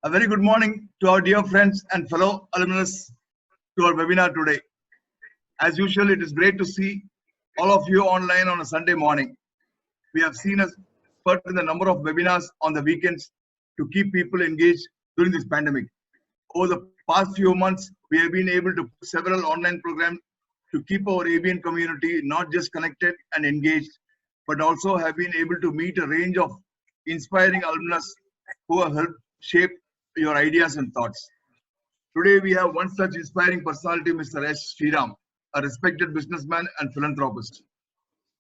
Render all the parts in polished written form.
A very good morning to our dear friends and fellow alumnus to our webinar today. As usual, it is great to see all of you online on a Sunday morning. We have seen a spurt in the number of webinars on the weekends to keep people engaged during this pandemic. Over the past few months, we have been able to put several online programs to keep our ABN community not just connected and engaged, but also have been able to meet a range of inspiring alumnus who have helped shape your ideas and thoughts. Today, we have one such inspiring personality, Mr. S. Sriram, a respected businessman and philanthropist.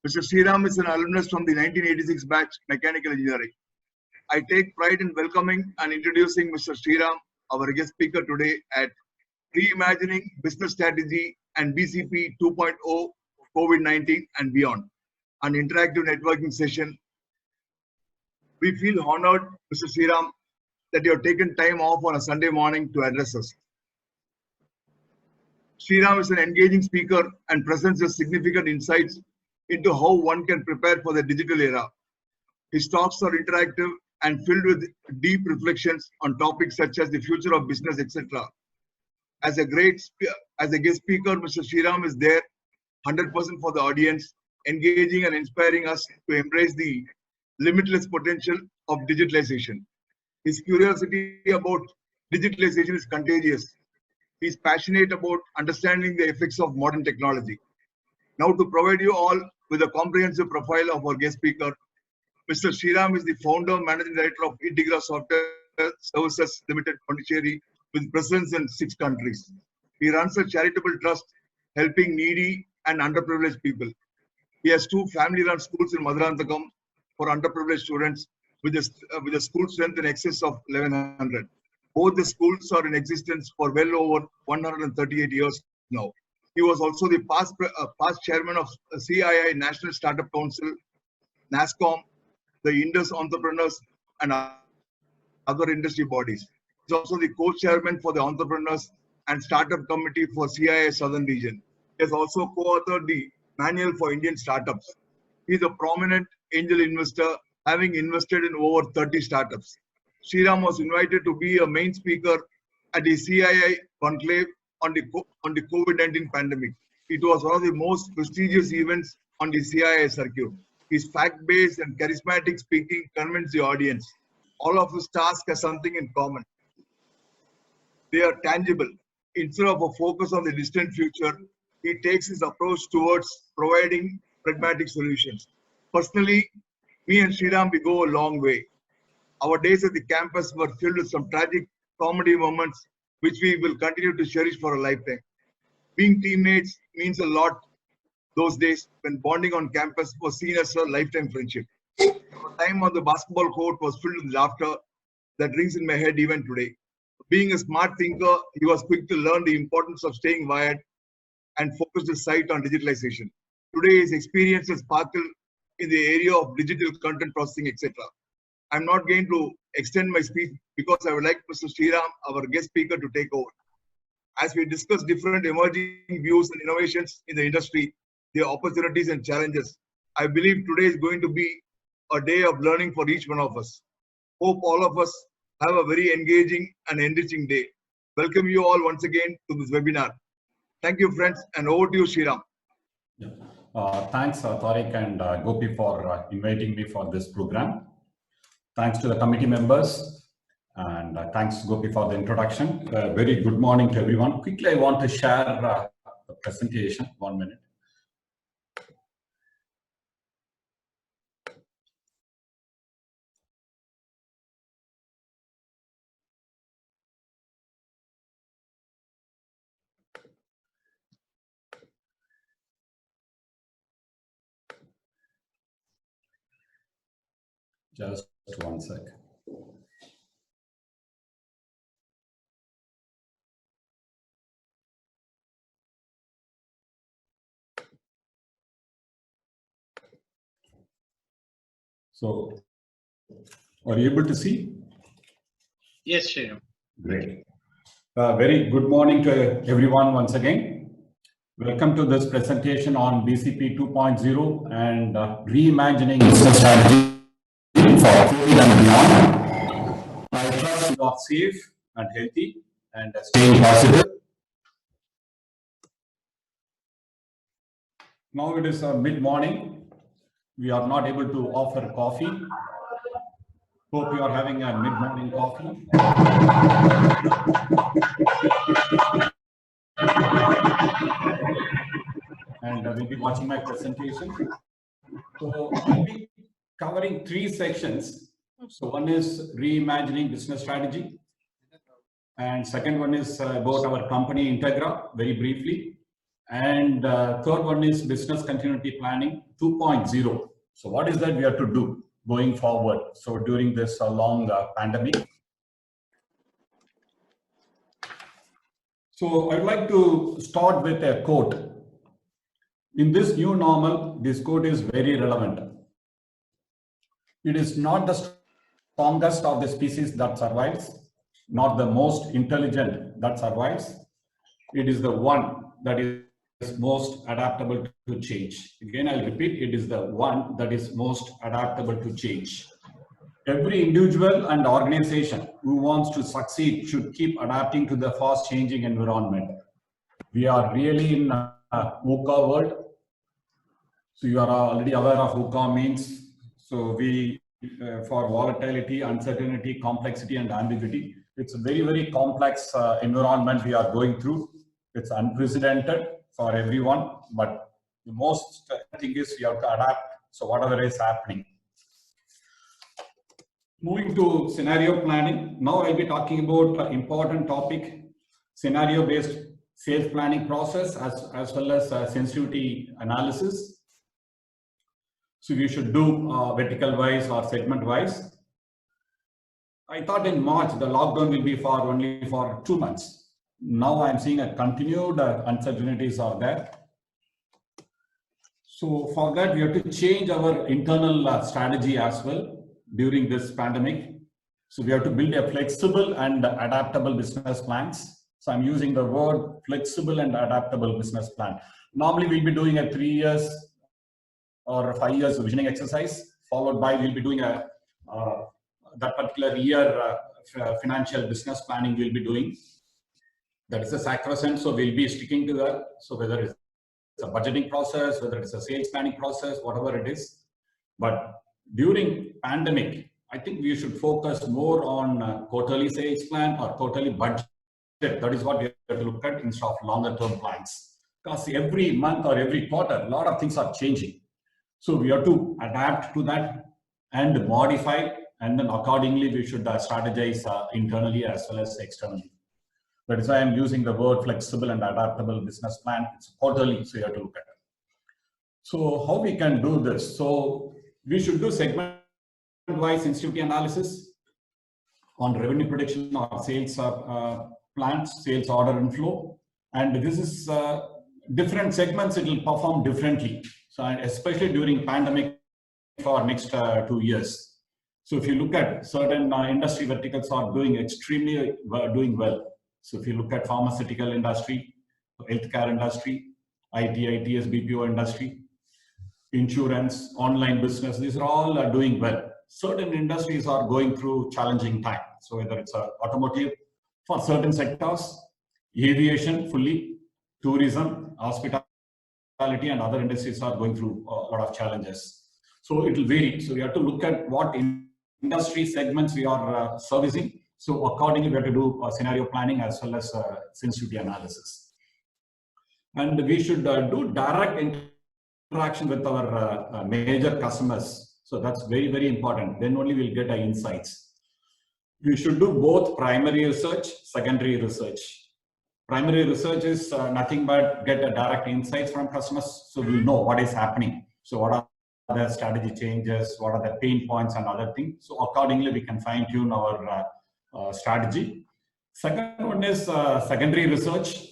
Mr. Sriram is an alumnus from the 1986 batch Mechanical Engineering. I take pride in welcoming and introducing Mr. Sriram, our guest speaker today at Reimagining Business Strategy and BCP 2.0 COVID-19 and Beyond, an interactive networking session. We feel honored, Mr. Sriram, that you have taken time off on a Sunday morning to address us. Sriram is an engaging speaker and presents significant insights into how one can prepare for the digital era. His talks are interactive and filled with deep reflections on topics such as the future of business, etc. As a guest speaker, Mr. Sriram is there 100% for the audience, engaging and inspiring us to embrace the limitless potential of digitalization. His curiosity about digitalization is contagious. He is passionate about understanding the effects of modern technology. Now, to provide you all with a comprehensive profile of our guest speaker, Mr. Sriram is the founder and managing director of Integra Software Services Limited, Pondicherry, with presence in 6 countries. He runs a charitable trust helping needy and underprivileged people. He has 2 family-run schools in Maduranthakam for underprivileged students, with a school strength in excess of 1100. Both the schools are in existence for well over 138 years now. He was also the past chairman of CII National Startup Council, NASCOM, the Indus Entrepreneurs and other industry bodies. He is also the co-chairman for the Entrepreneurs and Startup Committee for CII Southern Region. He has also co-authored the Manual for Indian Startups. He is a prominent angel investor, having invested in over 30 startups. Sriram was invited to be a main speaker at the CII conclave on the COVID-19 pandemic. It was one of the most prestigious events on the CII circuit. His fact-based and charismatic speaking convinced the audience. All of his tasks have something in common. They are tangible. Instead of a focus on the distant future, he takes his approach towards providing pragmatic solutions. Personally, me and Sriram, we go a long way. Our days at the campus were filled with some tragic comedy moments, which we will continue to cherish for a lifetime. Being teammates means a lot those days when bonding on campus was seen as a lifetime friendship. Our time on the basketball court was filled with laughter that rings in my head even today. Being a smart thinker, he was quick to learn the importance of staying wired and focused his sight on digitalization. Today, his experiences sparkle in the area of digital content processing, etc. I'm not going to extend my speech because I would like Mr. Sriram, our guest speaker, to take over. As we discuss different emerging views and innovations in the industry, their opportunities and challenges, I believe today is going to be a day of learning for each one of us. Hope all of us have a very engaging and enriching day. Welcome you all once again to this webinar. Thank you, friends, and over to you, Sriram. Yeah. Thanks, Tariq and Gopi, for inviting me for this program. Thanks to the committee members, and thanks, Gopi, for the introduction. Very good morning to everyone. Quickly, I want to share the presentation. 1 minute. Just 1 sec. So, are you able to see? Yes, Sriram. Great. Very good morning to everyone once again. Welcome to this presentation on BCP 2.0 and reimagining business strategy for COVID and beyond. I trust you are safe and healthy and staying positive. Now it is mid-morning. We are not able to offer coffee. Hope you are having a mid-morning coffee. And we'll be watching my presentation. So I'll be covering 3 sections. So one is reimagining business strategy. And second one is about our company Integra, very briefly. And third one is business continuity planning 2.0. So what is that we have to do going forward? So during this long pandemic. So I'd like to start with a quote. In this new normal, this quote is very relevant. It is not the strongest of the species that survives, not the most intelligent that survives. It is the one that is most adaptable to change. Again, I'll repeat, it is the one that is most adaptable to change. Every individual and organization who wants to succeed should keep adapting to the fast changing environment. We are really in a VUCA world. So you are already aware of VUCA means. So we, for volatility, uncertainty, complexity, and ambiguity, it's a very, very complex environment we are going through. It's unprecedented for everyone, but the most thing is you have to adapt. So whatever is happening. Moving to scenario planning. Now I'll be talking about an important topic, scenario-based sales planning process as well as sensitivity analysis. So we should do vertical wise or segment wise. I thought in March the lockdown will be only for 2 months. Now I'm seeing a continued uncertainties are there. So for that we have to change our internal strategy as well during this pandemic. So we have to build a flexible and adaptable business plans. So I'm using the word flexible and adaptable business plan. Normally we'll be doing a 3 years or 5 years visioning exercise, followed by we'll be doing a that particular year financial business planning we'll be doing. That is a sacrosanct, so we'll be sticking to that. So whether it's a budgeting process, whether it's a sales planning process, whatever it is. But during pandemic, I think we should focus more on quarterly sales plan or quarterly budget. That is what we have to look at instead of longer term plans. Because every month or every quarter, a lot of things are changing. So we have to adapt to that and modify, and then accordingly we should strategize internally as well as externally. That is why I'm using the word flexible and adaptable business plan. It's quarterly, so you have to look at it. So how we can do this? So we should do segment-wise sensitivity analysis on revenue prediction or sales plans, sales order inflow, and this is different segments. It will perform differently. So especially during pandemic for next 2 years. So if you look at certain industry verticals are doing extremely doing well. So if you look at pharmaceutical industry, healthcare industry, IT, ITS, BPO industry, insurance, online business, these are all doing well. Certain industries are going through challenging time. So whether it's automotive for certain sectors, aviation fully, tourism, hospitality, and other industries are going through a lot of challenges. So it will vary. So we have to look at what industry segments we are servicing. So accordingly, we have to do scenario planning as well as sensitivity analysis. And we should do direct interaction with our major customers. So that's very, very important. Then only we'll get our insights. We should do both primary research, secondary research. Primary research is nothing but get a direct insights from customers, so we know what is happening. So what are the strategy changes, what are the pain points and other things. So accordingly, we can fine tune our strategy. Second one is secondary research.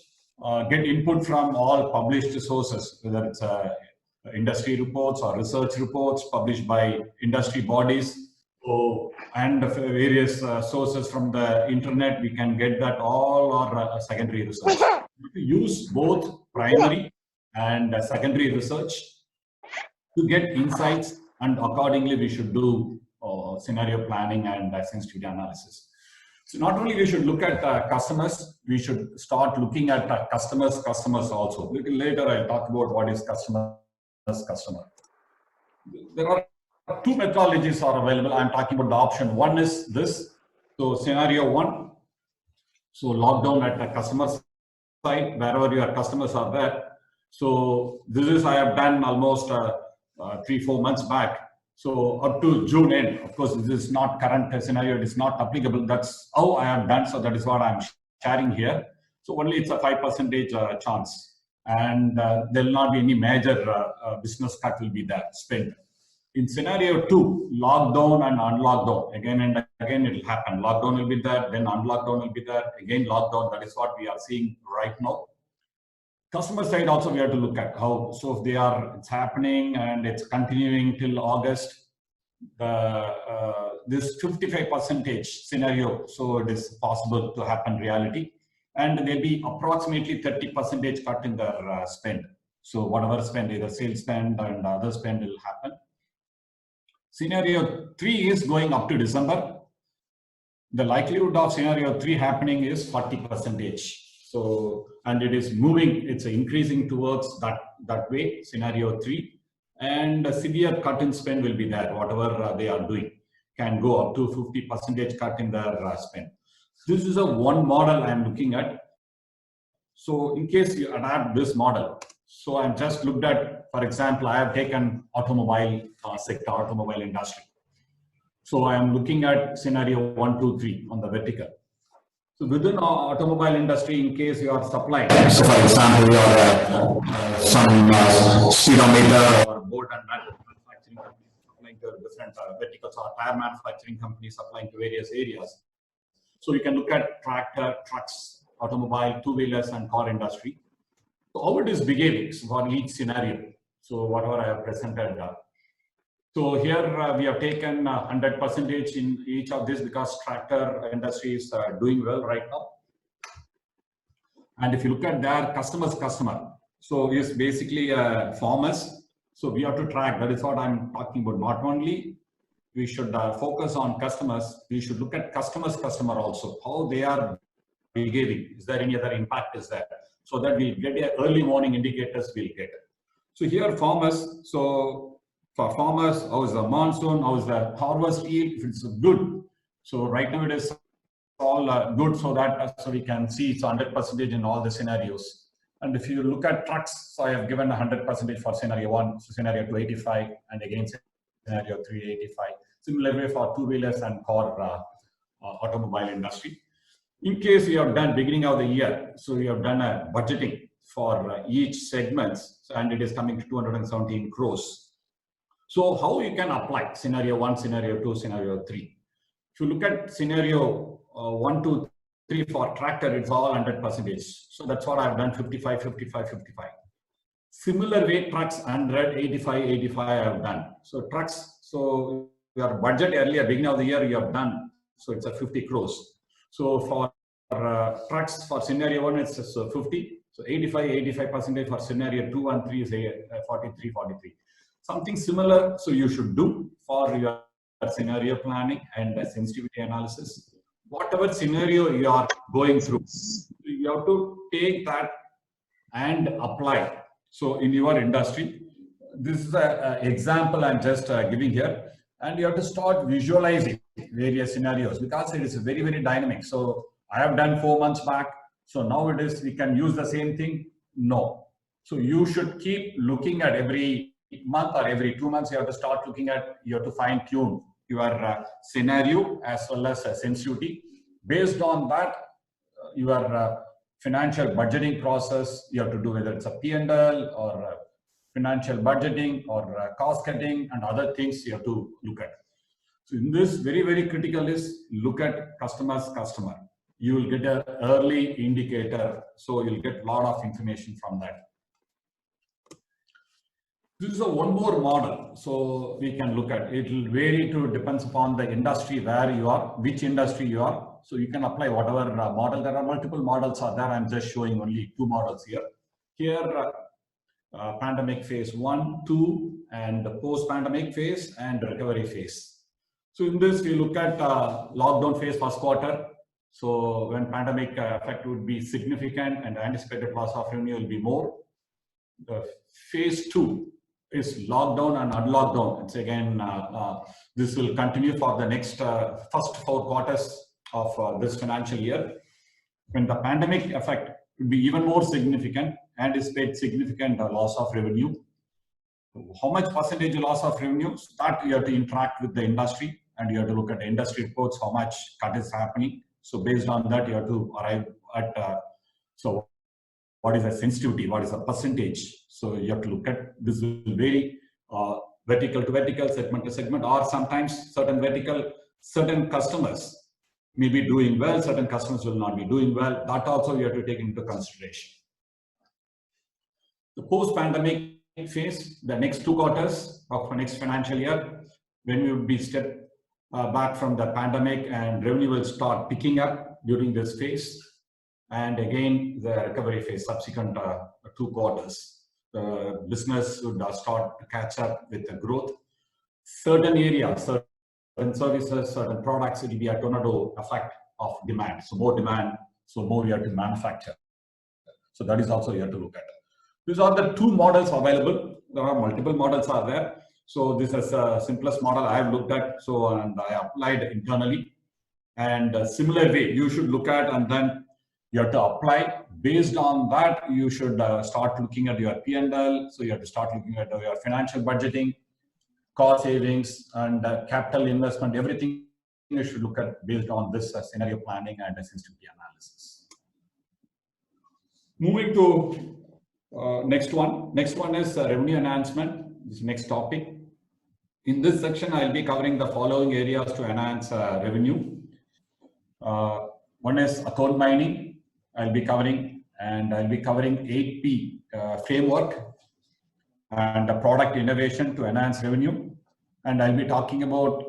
Get input from all published sources, whether it's industry reports or research reports published by industry bodies. And various sources from the internet, we can get that all or secondary research. We use both primary and secondary research to get insights, and accordingly we should do scenario planning and sensitivity analysis. So not only we should look at customers, we should start looking at customers also. Little later I'll talk about what is customer. There are two methodologies are available. I'm talking about the option. One is this. So scenario one. So lockdown at the customer side, wherever your customers are there. So this is I have done almost 3-4 months back. So up to June end, of course, this is not current scenario. It is not applicable. That's how I have done. So that is what I'm sharing here. So only it's a 5% chance, and there will not be any major business cut will be there spent. In scenario 2, lockdown and unlockdown, again and again it will happen. Lockdown will be there, then unlockdown will be there, again lockdown. That is what we are seeing right now. Customer side also we have to look at how, so if they are, it's happening and it's continuing till August, this 55% scenario, so it is possible to happen reality. And there will be approximately 30% cut in their spend. So whatever spend, either sales spend and other spend will happen. Scenario 3 is going up to December. The likelihood of scenario 3 happening is 40%. So, and it is moving, it's increasing towards that way, scenario 3. And a severe cut in spend will be there, whatever they are doing, can go up to 50% cut in their spend. This is a one model I'm looking at. So in case you adapt this model, so I'm just looked at, for example, I have taken automobile sector, automobile industry. So I am looking at scenario 1, 2, 3 on the vertical. So within our automobile industry, in case you are supplying, so for example, you are some speedometer or bolt and nut manufacturing company supplying to different verticals, or tire manufacturing companies supplying to various areas. So you can look at tractor, trucks, automobile, two-wheelers, and car industry. So how it is behaving for each scenario. So whatever I have presented. So here we have taken 100% in each of this because tractor industry is doing well right now. And if you look at their customer, so is basically farmers. So we have to track. That is what I'm talking about. Not only we should focus on customers, we should look at customer also, how they are behaving. Is there any other impact is there? So that we get early warning indicators we'll get. So here farmers, so for farmers, how is the monsoon, how is the harvest yield, if it's good. So right now it is all good, so that so we can see it's 100% in all the scenarios. And if you look at trucks, so I have given 100% for scenario 1, so scenario 2, 85, and again scenario 3, 85. Similarly for two-wheelers and car automobile industry. In case you have done beginning of the year, so you have done a budgeting for each segments, and it is coming to 217 crores. So how you can apply scenario 1, scenario 2, scenario 3. If you look at scenario 1, 2, 3 for tractor, it's all 100%. So that's what I've done, 55, 55, 55. Similar way, trucks 100, 85, 85 I have done. So trucks, so your budget earlier, beginning of the year you have done, so it's a 50 crores. So for trucks for scenario 1, it's 50. So 85% for scenario 2 and 3 is 43, 43. Something similar, so you should do for your scenario planning and sensitivity analysis. Whatever scenario you are going through, you have to take that and apply. So in your industry, this is an example I'm just giving here, and you have to start visualizing various scenarios because it is very, very dynamic. So I have done 4 months back. So now it is, we can use the same thing? No. So you should keep looking at every month or every 2 months, you have to start looking at, you have to fine tune your scenario as well as sensitivity. Based on that, your financial budgeting process, you have to do whether it's a P&L or financial budgeting or cost cutting and other things you have to look at. So in this, very, very critical is look at customer. You will get an early indicator, so you'll get a lot of information from that. This is a one more model, so we can look at it. Will vary to depends upon the industry where you are, which industry you are. So you can apply whatever model. There are multiple models are there. I'm just showing only 2 models here. Here, pandemic phase 1, 2, and post-pandemic phase and recovery phase. So in this, we look at lockdown phase first quarter. So when pandemic effect would be significant and anticipated loss of revenue will be more. The phase 2 is lockdown and unlockdown. It's again, this will continue for the next first 4 quarters of this financial year. When the pandemic effect will be even more significant, anticipate significant loss of revenue. How much percentage loss of revenue? Start, you have to interact with the industry and you have to look at the industry reports, how much cut is happening. So based on that, you have to arrive at, so what is the sensitivity, what is the percentage? So you have to look at, this will vary vertical to vertical, segment to segment, or sometimes certain vertical, certain customers may be doing well, certain customers will not be doing well. That also you have to take into consideration. The post-pandemic phase, the next 2 quarters of the next financial year, when we will be step back from the pandemic and revenue will start picking up during this phase. And again, the recovery phase, subsequent 2 quarters, the business would start to catch up with the growth. Certain areas, certain services, certain products, it will be a tornado effect of demand. So more demand, so more you have to manufacture. So that is also you have to look at. These are the 2 models available. There are multiple models are there. So this is the simplest model I have looked at. So and I applied internally. And a similar way you should look at, and then you have to apply. Based on that, you should start looking at your P&L. So you have to start looking at your financial budgeting, cost savings, and capital investment. Everything you should look at based on this scenario planning and sensitivity analysis. Moving to next one. Next one is revenue enhancement. This next topic. In this section, I'll be covering the following areas to enhance revenue. One is account mining. I'll be covering, and I'll be covering 8P framework and product innovation to enhance revenue. And I'll be talking about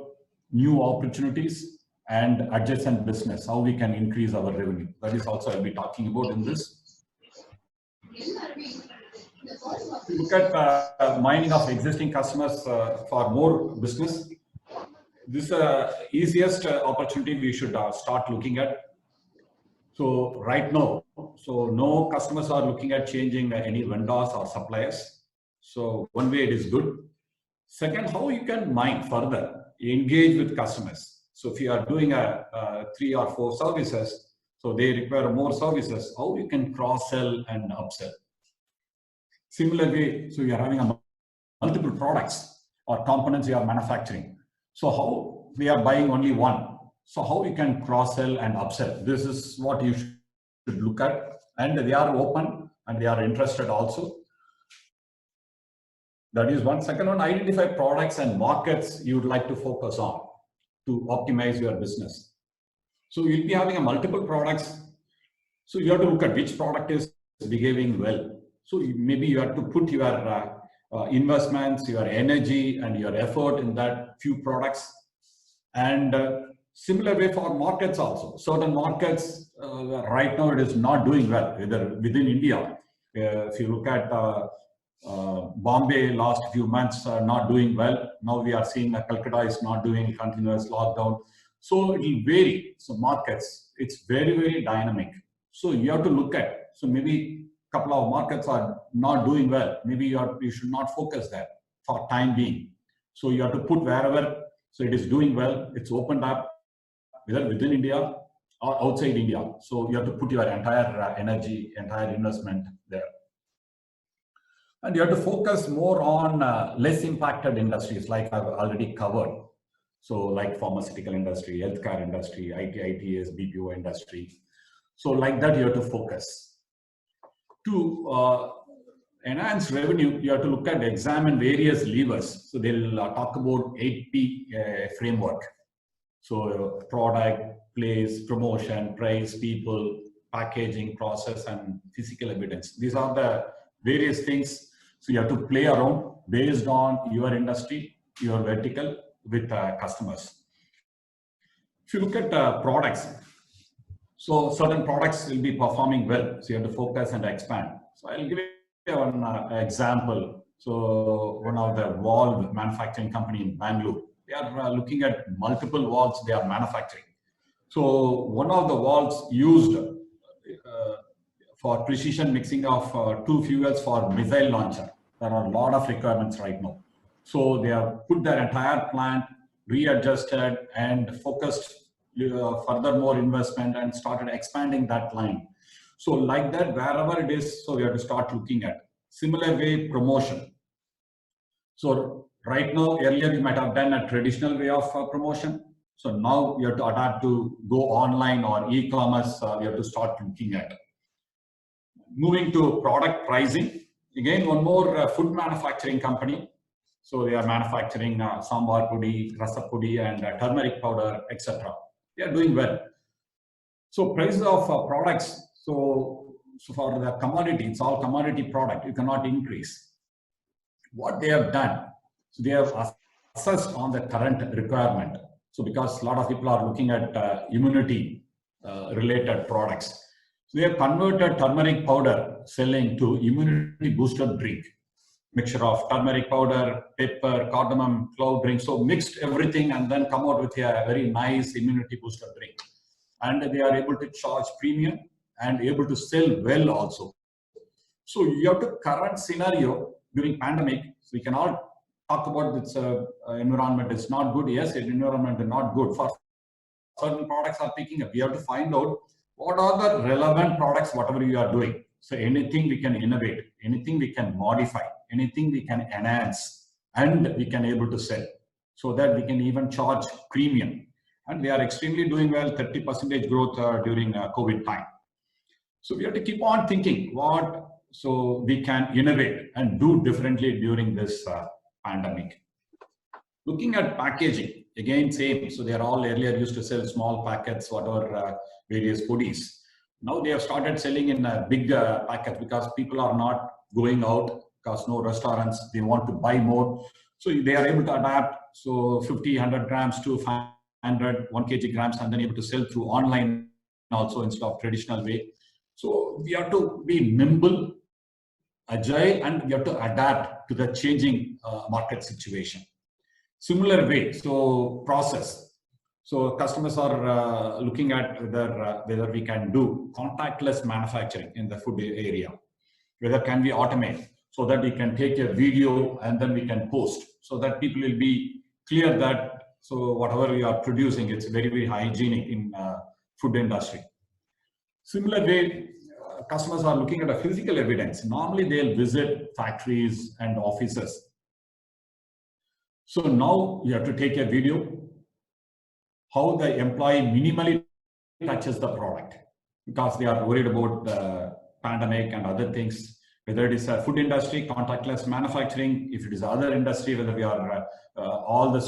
new opportunities and adjacent business, how we can increase our revenue. That is also I'll be talking about in this. If you look at mining of existing customers for more business, this is the easiest opportunity we should start looking at. So right now, so no customers are looking at changing any vendors or suppliers. So one way it is good. Second, how you can mine further, engage with customers. So if you are doing 3 or 4 services, so they require more services, how you can cross-sell and upsell. Similar way, so you are having multiple products or components you are manufacturing. So how we are buying only one. So how we can cross-sell and upsell. This is what you should look at. And they are open and they are interested also. That is one. Second one, identify products and markets you would like to focus on to optimize your business. So you'll be having multiple products. So you have to look at which product is behaving well. So maybe you have to put your investments, your energy and your effort in that few products. And similar way for markets also. Certain markets right now it is not doing well, either within India. If you look at Bombay last few months not doing well. Now we are seeing Calcutta is not doing continuous lockdown. So it will vary. So markets, it's very, very dynamic. So you have to look at, so maybe a couple of markets are not doing well. Maybe you should not focus there for time being. So you have to put wherever, so it is doing well, it's opened up, whether within India or outside India. So you have to put your entire energy, entire investment there. And you have to focus more on less impacted industries like I've already covered. So like pharmaceutical industry, healthcare industry, IT, ITS, BPO industry. So like that you have to focus. To enhance revenue, you have to look at, examine various levers. So they'll talk about 8P framework. So product, place, promotion, price, people, packaging, process, and physical evidence. These are the various things. So you have to play around based on your industry, your vertical with customers. If you look at products, so certain products will be performing well. So you have to focus and expand. So I'll give you an example. So one of the valve manufacturing company in Bangalore, they are looking at multiple valves they are manufacturing. So one of the valves used for precision mixing of two fuels for missile launcher. There are a lot of requirements right now. So they have put their entire plant, readjusted and focused further more investment and started expanding that line. So like that, wherever it is, so we have to start looking at. Similar way, promotion. So right now, earlier you might have done a traditional way of promotion. So now you have to adapt to go online or e-commerce, you have to start looking at. Moving to product pricing. Again, one more food manufacturing company. So they are manufacturing sambar pudi, rasa pudi and turmeric powder, etc. They are doing well. So prices of products, so for the commodity, it's all commodity product, you cannot increase. What they have done, so they have assessed on the current requirement. So because a lot of people are looking at immunity related products. So they have converted turmeric powder selling to immunity booster drink. Mixture of turmeric powder, pepper, cardamom, clove drink. So mixed everything and then come out with a very nice immunity booster drink. And they are able to charge premium and able to sell well also. So you have to current scenario during pandemic. So we can all talk about this environment is not good. Yes, environment is not good. For certain products are picking up. We have to find out what are the relevant products, whatever you are doing. So anything we can innovate, anything we can modify, anything we can enhance, and we can able to sell so that we can even charge premium. And they are extremely doing well, 30% growth during COVID time. So we have to keep on thinking what so we can innovate and do differently during this pandemic. Looking at packaging, again, same. So they are all earlier used to sell small packets, whatever various goodies. Now they have started selling in big packets because people are not going out because no restaurants, they want to buy more. So they are able to adapt. So 50, 100 grams to 500, 1 kg grams, and then able to sell through online also instead of traditional way. So we have to be nimble, agile, and we have to adapt to the changing market situation. Similar way, so process. So customers are looking at whether we can do contactless manufacturing in the food area. Whether can we automate so that we can take a video and then we can post so that people will be clear that so whatever we are producing, it's very, very hygienic in food industry. Similar way, customers are looking at a physical evidence. Normally they'll visit factories and offices. So now you have to take a video how the employee minimally touches the product because they are worried about the pandemic and other things, whether it is a food industry, contactless manufacturing, if it is other industry, whether we are all the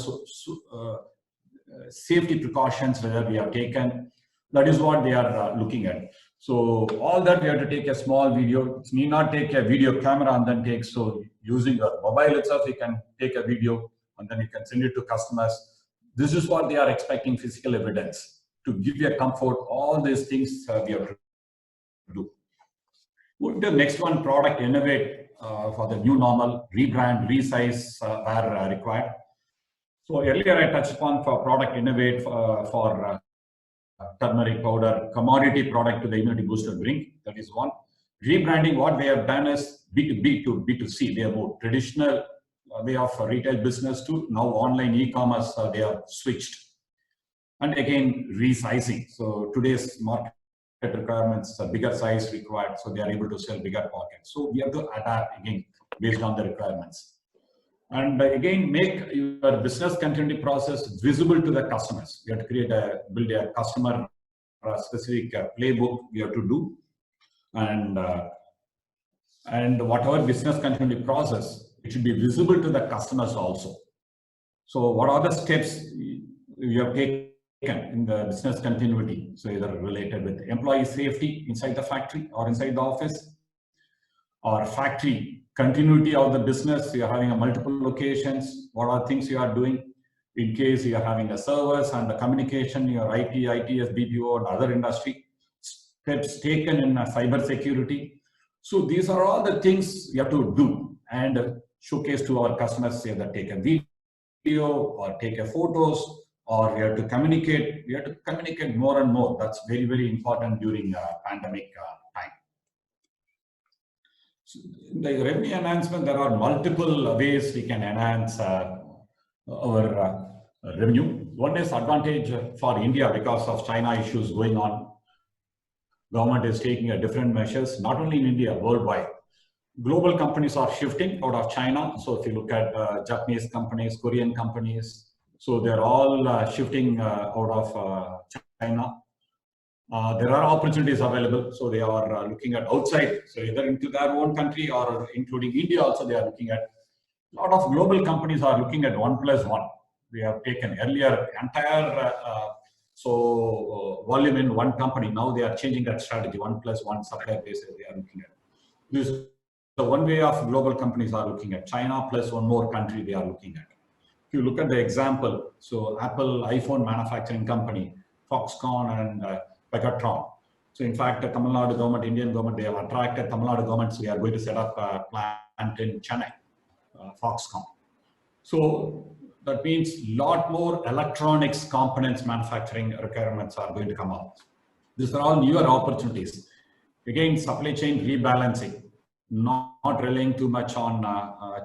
safety precautions, whether we have taken, that is what they are looking at. So all that we have to take a small video. It need not take a video camera and then take, so using your mobile itself, you can take a video and then you can send it to customers. This is what they are expecting, physical evidence to give you a comfort. All these things we have to do. The next one, product innovate for the new normal, rebrand, resize where required. So earlier I touched upon for product innovate for turmeric powder, commodity product to the immunity booster drink. That is one. Rebranding, what they have done is B2B to B2C. They have moved traditional way of retail business to now online e-commerce. They have switched. And again, resizing. So today's market requirements, bigger size required, so they are able to sell bigger pockets. So we have to adapt again based on the requirements. And again, make your business continuity process visible to the customers. You have to build a customer specific playbook we have to do. And whatever business continuity process, it should be visible to the customers also. So what are the steps you have taken in the business continuity? So either related with employee safety inside the factory or inside the office, or factory continuity of the business. You are having a multiple locations. What are things you are doing in case you are having a service and the communication, your IT, ITS, BPO, and other industry. Steps taken in cyber security. So these are all the things you have to do and showcase to our customers, say that take a video or take a photos or we have to communicate. We have to communicate more and more. That's very, very important during pandemic time. So in the revenue enhancement, there are multiple ways we can enhance our revenue. One is advantage for India because of China issues going on. Government is taking different measures, not only in India, worldwide. Global companies are shifting out of China. So if you look at Japanese companies, Korean companies, so they're all shifting out of China. There are opportunities available. So they are looking at outside, so either into their own country or including India also they are looking at. A lot of global companies are looking at 1+1. We have taken earlier entire volume in one company. Now they are changing that strategy, 1+1 supplier basis they are looking at. This is the one way of global companies are looking at. China plus one more country they are looking at. If you look at the example, so Apple iPhone manufacturing company, Foxconn and Pegatron. So in fact, the Tamil Nadu government, Indian government, they have attracted Tamil Nadu government. So we are going to set up a plant in Chennai, Foxconn. So that means a lot more electronics components manufacturing requirements are going to come up. These are all newer opportunities. Again, supply chain rebalancing, not relying too much on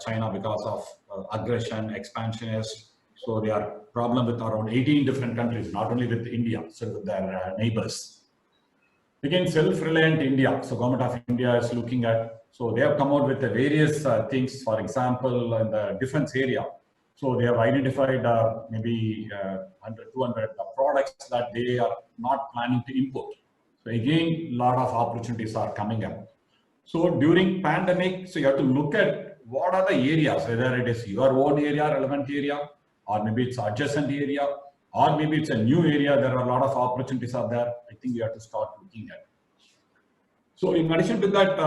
China because of aggression, expansionist. So they are problem with around 18 different countries, not only with India, so with their neighbors. Again, self-reliant India. So government of India is looking at, so they have come out with the various things, for example, in the defense area. So they have identified maybe 100, 200 products that they are not planning to import. So again, a lot of opportunities are coming up. So during pandemic, so you have to look at what are the areas, whether it is your own area, relevant area, or maybe it's adjacent area, or maybe it's a new area. There are a lot of opportunities out there. I think you have to start looking at. So in addition to that,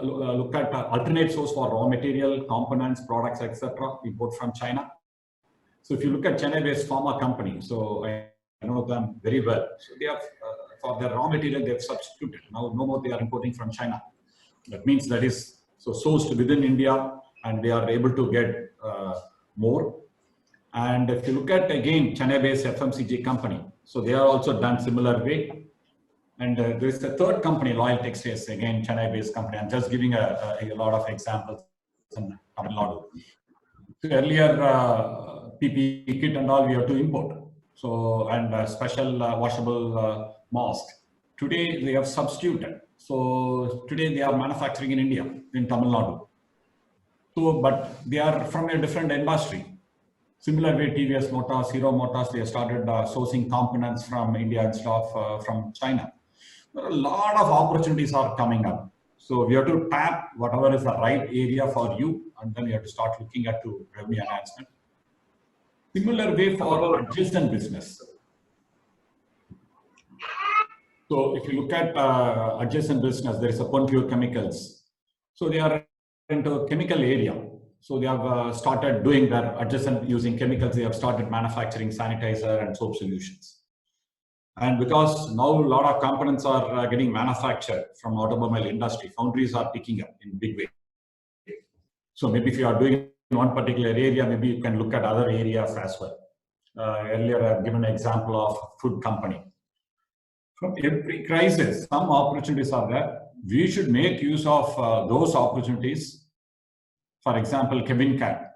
look at alternate source for raw material, components, products, etc. import from China. So if you look at Chennai-based pharma company, so I know them very well. So they have, for their raw material, they have substituted. Now no more they are importing from China. That means that is so sourced within India, and they are able to get more. And if you look at again Chennai-based FMCG company, so they are also done similar way. And there is a third company, Loyal Textiles, again Chennai-based company. I'm just giving a lot of examples in Tamil Nadu. So earlier PPE kit and all we have to import. So and special washable mask. Today they have substituted. So today they are manufacturing in India, in Tamil Nadu. So but they are from a different industry. Similar way, TVS Motors, Hero Motors, they started sourcing components from India and stuff from China. There are a lot of opportunities are coming up. So we have to tap whatever is the right area for you, and then you have to start looking at to revenue enhancement. Similar way for adjacent business. So if you look at adjacent business, there is a Pure Chemicals. So they are into chemical area. So they have started doing their adjacent using chemicals. They have started manufacturing sanitizer and soap solutions. And because now a lot of components are getting manufactured from automobile industry, foundries are picking up in big way. So maybe if you are doing in one particular area, maybe you can look at other areas as well. Earlier I've given an example of food company. From every crisis, some opportunities are there. We should make use of those opportunities. For example, Kevin Can,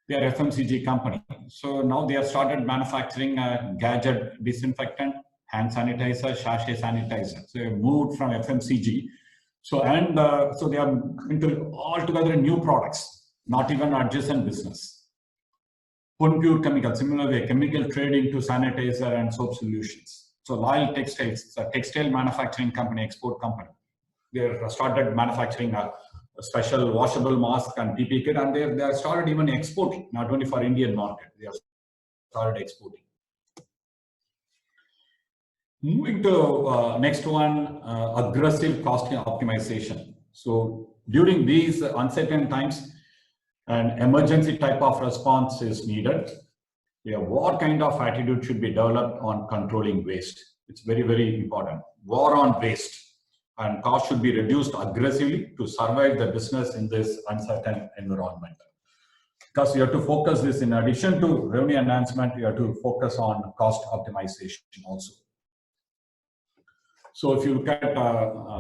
they are FMCG company. So now they have started manufacturing gadget disinfectant, hand sanitizer, sachet sanitizer. So they have moved from FMCG. So and so they are into altogether new products, not even adjacent business. Pure Chemical, similar way, chemical trading to sanitizer and soap solutions. So Loyal Textiles, it's a textile manufacturing company, export company. They have started manufacturing a special washable mask and PPE kit, and they have started even exporting, not only for Indian market, they have started exporting. Moving to next one, aggressive cost optimization. So during these uncertain times, an emergency type of response is needed. Yeah, what kind of attitude should be developed on controlling waste? It's very, very important. War on waste. And cost should be reduced aggressively to survive the business in this uncertain environment. because you have to focus this in addition to revenue enhancement, you have to focus on cost optimization also. So if you look at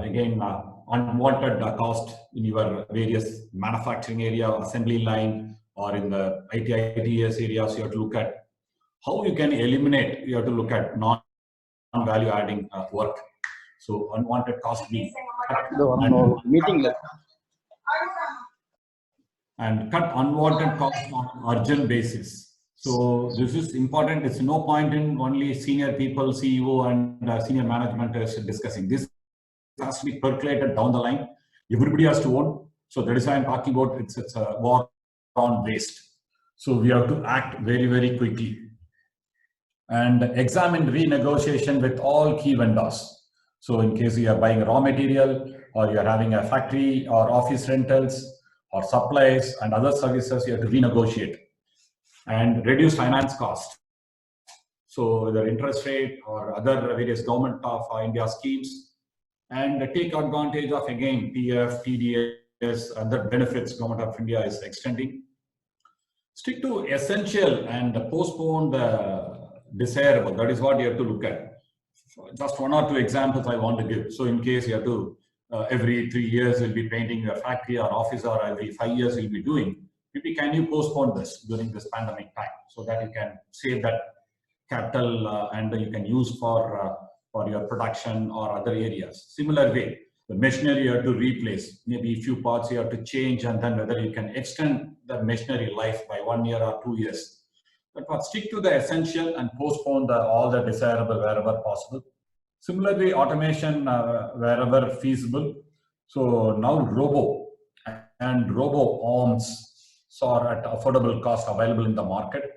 again unwanted cost in your various manufacturing area, assembly line, or in the ITS areas, you have to look at how you can eliminate. You have to look at non-value adding work. So unwanted cost being and cut unwanted cost on urgent basis. So this is important. It's no point in only senior people, CEO and senior management is discussing. This has to be percolated down the line. Everybody has to own. So that is why I'm talking about it's a war on waste. So we have to act very, very quickly and examine renegotiation with all key vendors. So in case you are buying raw material or you are having a factory or office rentals or supplies and other services, you have to renegotiate and reduce finance cost. So whether interest rate or other various government of India schemes, and take advantage of again PF, TDS, other benefits government of India is extending. Stick to essential and postpone the desirable. That is what you have to look at. Just one or two examples I want to give. So in case you have to every 3 years you'll be painting your factory or office, or every 5 years you'll be doing, maybe can you postpone this during this pandemic time so that you can save that capital and you can use for your production or other areas. Similar way, the machinery you have to replace, maybe a few parts you have to change, and then whether you can extend the machinery life by 1 year or 2 years. But stick to the essential and postpone all the desirable wherever possible. Similarly, automation wherever feasible. So now robo and robo arms are at affordable cost available in the market.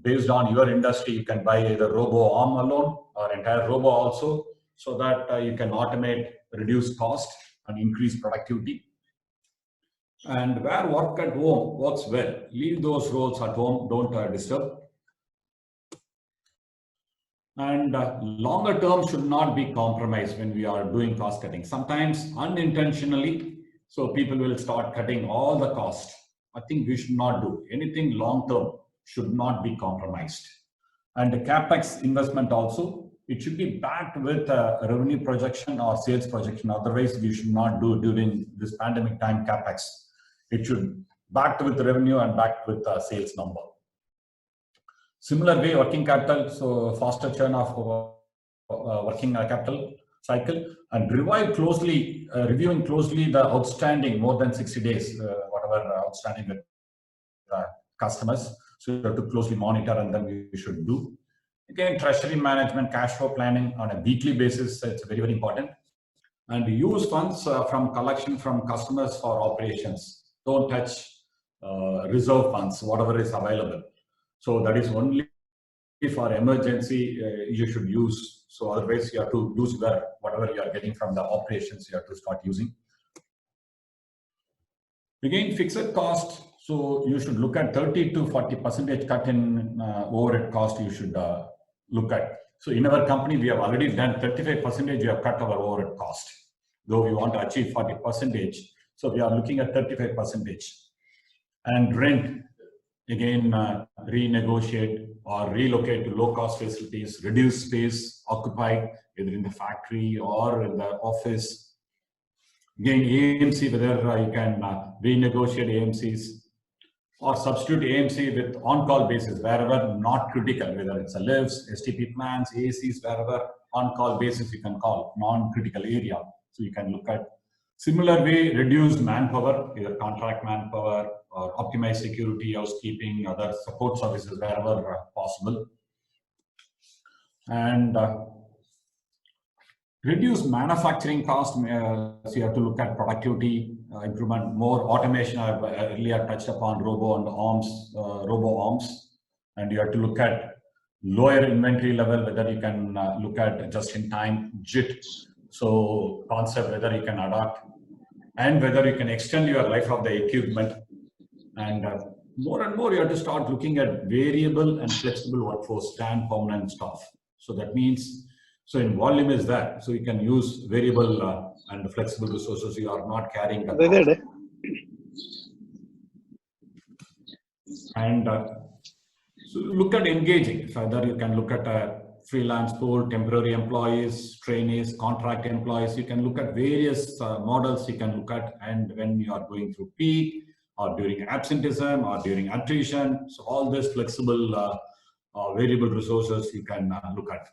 Based on your industry, you can buy either robo arm alone or entire robo also, so that you can automate, reduce cost and increase productivity. And where work at home works well, leave those roles at home, don't disturb. And longer term should not be compromised when we are doing cost cutting. Sometimes unintentionally, so people will start cutting all the cost. I think we should not do anything long term, should not be compromised. And the capex investment also, it should be backed with a revenue projection or sales projection. Otherwise, we should not do during this pandemic time capex. It should backed with revenue and backed with a sales number. Similar way, working capital, so faster churn of working capital cycle, and reviewing closely the outstanding more than 60 days, whatever outstanding with customers. So you have to closely monitor, and then you should do. Again, treasury management, cash flow planning on a weekly basis, it's very, very important. And use funds from collection from customers for operations. Don't touch reserve funds, whatever is available. So that is only for emergency you should use. So otherwise you have to use whatever you are getting from the operations, you have to start using. Again, fixed cost. So you should look at 30 to 40% cut in overhead cost. You should look at. So in our company, we have already done 35%. We have cut our overhead cost, though we want to achieve 40%. So we are looking at 35%. And rent, again, renegotiate or relocate to low-cost facilities, reduce space occupied either in the factory or in the office. Again, AMC, whether you can renegotiate AMCs or substitute AMC with on-call basis wherever not critical, whether it's a lifts, STP plans, ACs, wherever on-call basis you can call non-critical area. So you can look at similar way, reduce manpower, either contract manpower or optimize security, housekeeping, other support services wherever possible. And reduce manufacturing cost. So you have to look at productivity improvement, more automation. I earlier touched upon robo arms, and you have to look at lower inventory level, whether you can look at just-in-time JIT. So concept, whether you can adapt, and whether you can extend your life of the equipment. And more and more, you have to start looking at variable and flexible workforce than permanent staff. So that means, so in volume is that, so you can use variable and flexible resources. You are not carrying the cost. And so look at engaging. Further, you can look at a freelance pool, temporary employees, trainees, contract employees. You can look at various models you can look at, and when you are going through peak or during absenteeism or during attrition. So all this flexible variable resources you can look at.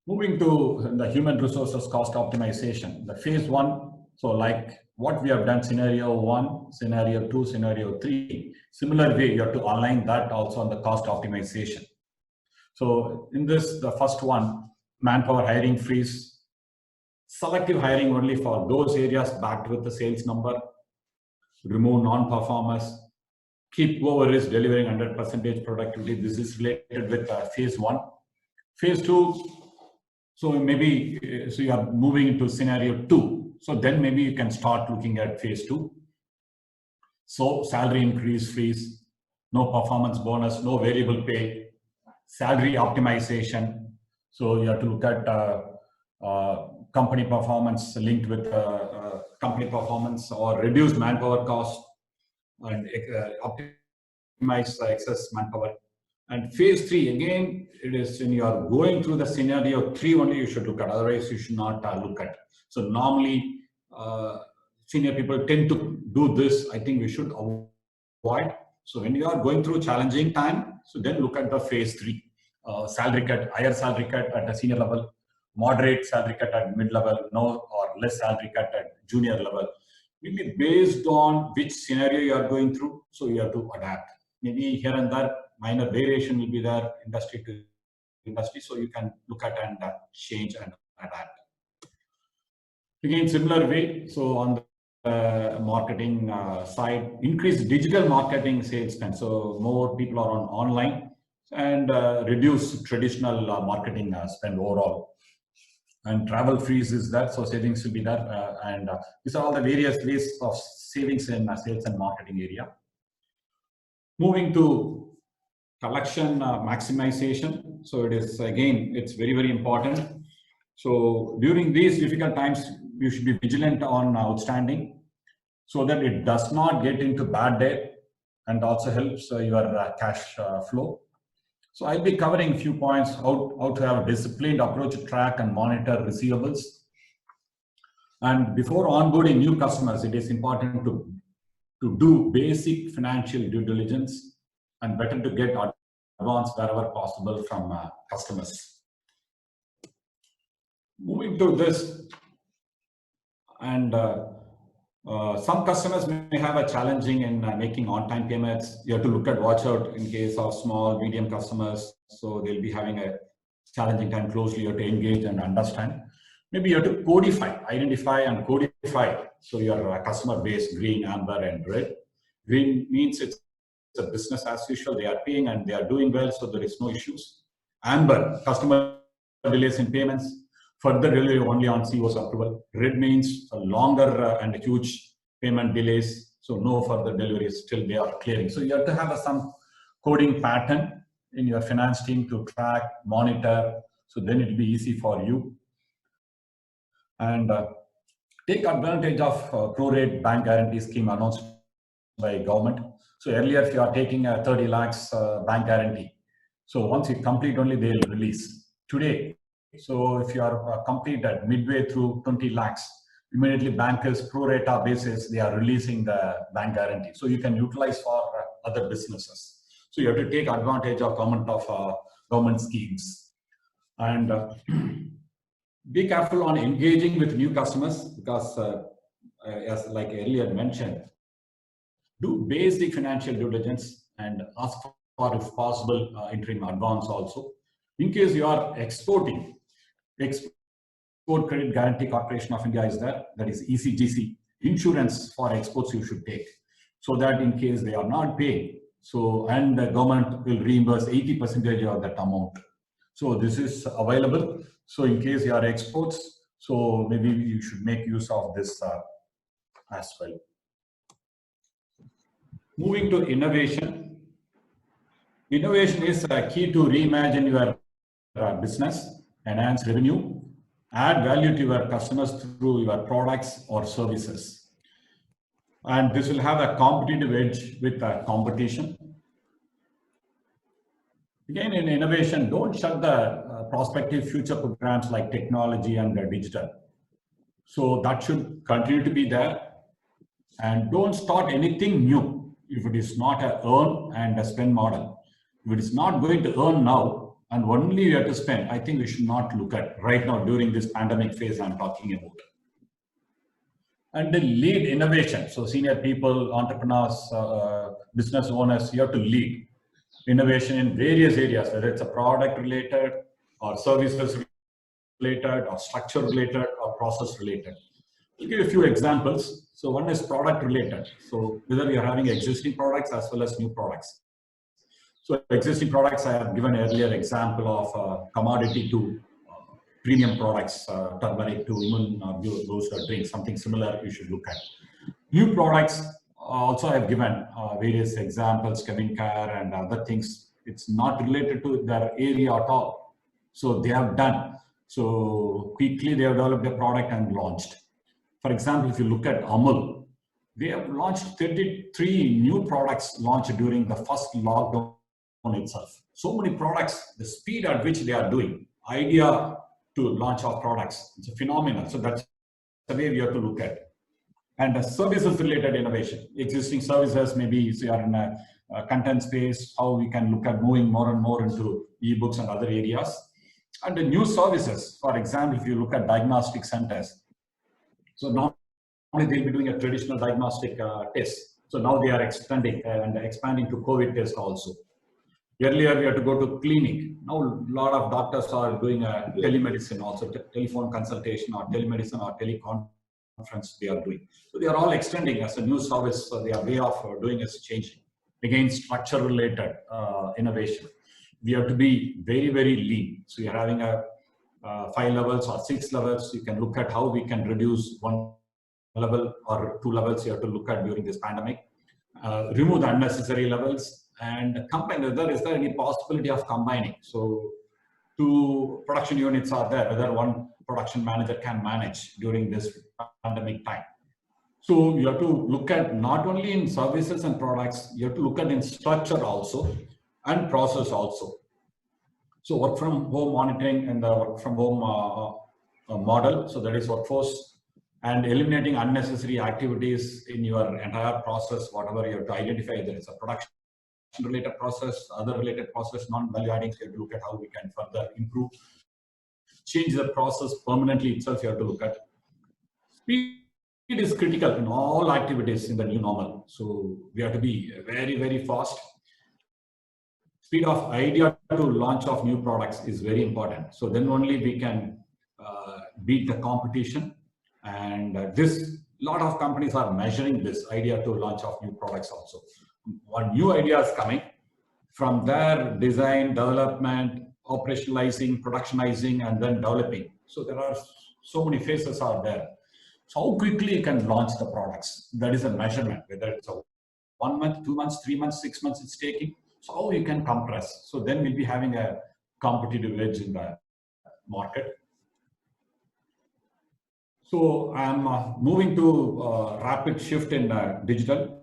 Moving to the human resources cost optimization, the phase one. So like what we have done, scenario 1, scenario 2, scenario 3, similar way you have to align that also on the cost optimization. So in this, the first one, manpower hiring freeze, selective hiring only for those areas backed with the sales number, remove non-performers, keep whoever is delivering 100% productivity. This is related with phase 1. Phase 2, so maybe so you are moving into scenario 2. So then maybe you can start looking at phase 2. So salary increase freeze, no performance bonus, no variable pay, salary optimization. So you have to look at company performance linked with company performance, or reduce manpower cost and optimize excess manpower. And phase 3, again, it is when you are going through the scenario 3 only you should look at, otherwise you should not look at. So normally senior people tend to do this. I think we should avoid. So when you are going through challenging time, so then look at the phase 3. Salary cut, higher salary cut at a senior level, moderate salary cut at mid-level, no or less salary cut at junior level. Maybe based on which scenario you are going through, so you have to adapt. Maybe here and there, minor variation will be there, industry to industry, so you can look at and change and adapt. Again, similar way, so on the marketing side, increase digital marketing sales spend, so more people are on online, and reduce traditional marketing spend overall. And travel freeze is that, so savings will be there, and these are all the various ways of savings in sales and marketing area. Moving to collection maximization, so it is again, it's very, very important. So during these difficult times, you should be vigilant on outstanding so that it does not get into bad debt, and also helps your cash flow. So I'll be covering a few points, how to have a disciplined approach to track and monitor receivables. And before onboarding new customers, it is important to do basic financial due diligence, and better to get advance wherever possible from customers. Moving to this, and some customers may have a challenging in making on-time payments. You have to look at, watch out in case of small, medium customers. So they'll be having a challenging time. Closely you have to engage and understand. Maybe you have to codify, identify and codify. So your customer base, green, amber, and red. Green means it's a business as usual. They are paying and they are doing well, so there is no issues. Amber, customer delays in payments. Further delay only on CO's approval. Red means a longer and huge payment delays, so no further deliveries till they are clearing. So you have to have some coding pattern in your finance team to track, monitor, so then it will be easy for you. And take advantage of pro-rate bank guarantee scheme announced by government. So earlier, if you are taking a 30 lakhs bank guarantee, so once you complete only, they will release. Today, so if you are complete at midway through 20 lakhs, immediately bankers pro rata basis, they are releasing the bank guarantee. So you can utilize for other businesses. So you have to take advantage of government schemes. And be careful on engaging with new customers, because as like earlier mentioned, do basic financial due diligence and ask for, if possible, interim advance also. In case you are exporting, Export Credit Guarantee Corporation of India is there, that is ECGC. Insurance for exports you should take, so that in case they are not paying, so and the government will reimburse 80% of that amount. So this is available. So in case you are exports, so maybe you should make use of this as well. Moving to innovation. Innovation is key to reimagine your business, enhance revenue, add value to your customers through your products or services. And this will have a competitive edge with competition. Again, in innovation, don't shut the prospective future programs like technology and digital. So that should continue to be there. And don't start anything new if it is not a earn and a spend model. If it is not going to earn now and only you have to spend, I think we should not look at right now during this pandemic phase I'm talking about. And the lead innovation. So senior people, entrepreneurs, business owners, you have to lead innovation in various areas, whether it's a product related or services related or structure related or process related. I'll give you a few examples. So one is product related. So whether you're having existing products as well as new products. So existing products, I have given earlier example of commodity to premium products, turmeric to immune boost drinks, something similar you should look at. New products, also I've given various examples, Kevin Care and other things. It's not related to their area at all. So they have done. So quickly they have developed a product and launched. For example, if you look at Amul, they have launched 33 new products launched during the first lockdown itself. So many products, the speed at which they are doing, idea to launch of products, it's a phenomenon. So that's the way we have to look at it. And the services related innovation, existing services, maybe if you are in a content space, how we can look at moving more and more into ebooks and other areas. And the new services, for example, if you look at diagnostic centers, so now they'll be doing a traditional diagnostic test. So now they are extending and expanding to COVID test also. Earlier we had to go to clinic. Now a lot of doctors are doing a telemedicine also, telephone consultation or telemedicine or teleconference they are doing. So they are all extending as a new service. So their way of doing is changing. Again, structure related innovation. We have to be very, very lean. So you're having a 5 levels or 6 levels. You can look at how we can reduce 1 level or 2 levels you have to look at during this pandemic. Remove the unnecessary levels and combine. Is there any possibility of combining? So 2 production units are there, whether 1 production manager can manage during this pandemic time. So you have to look at not only in services and products, you have to look at in structure also and process also. So work from home monitoring and the work from home model. So that is workforce and eliminating unnecessary activities in your entire process, whatever you have to identify, whether it's a production related process, other related process, non-value adding, so you have to look at how we can further improve, change the process permanently itself, you have to look at. Speed is critical in all activities in the new normal. So we have to be very, very fast. Speed of idea to launch of new products is very important. So then only we can beat the competition. And this, lot of companies are measuring this idea to launch of new products also. One new idea is coming from their design, development, operationalizing, productionizing, and then developing. So there are so many phases are there. So how quickly you can launch the products? That is a measurement, whether it's a 1 month, 2 months, 3 months, 6 months it's taking. So how you can compress. So then we'll be having a competitive edge in the market. So I'm moving to rapid shift in digital.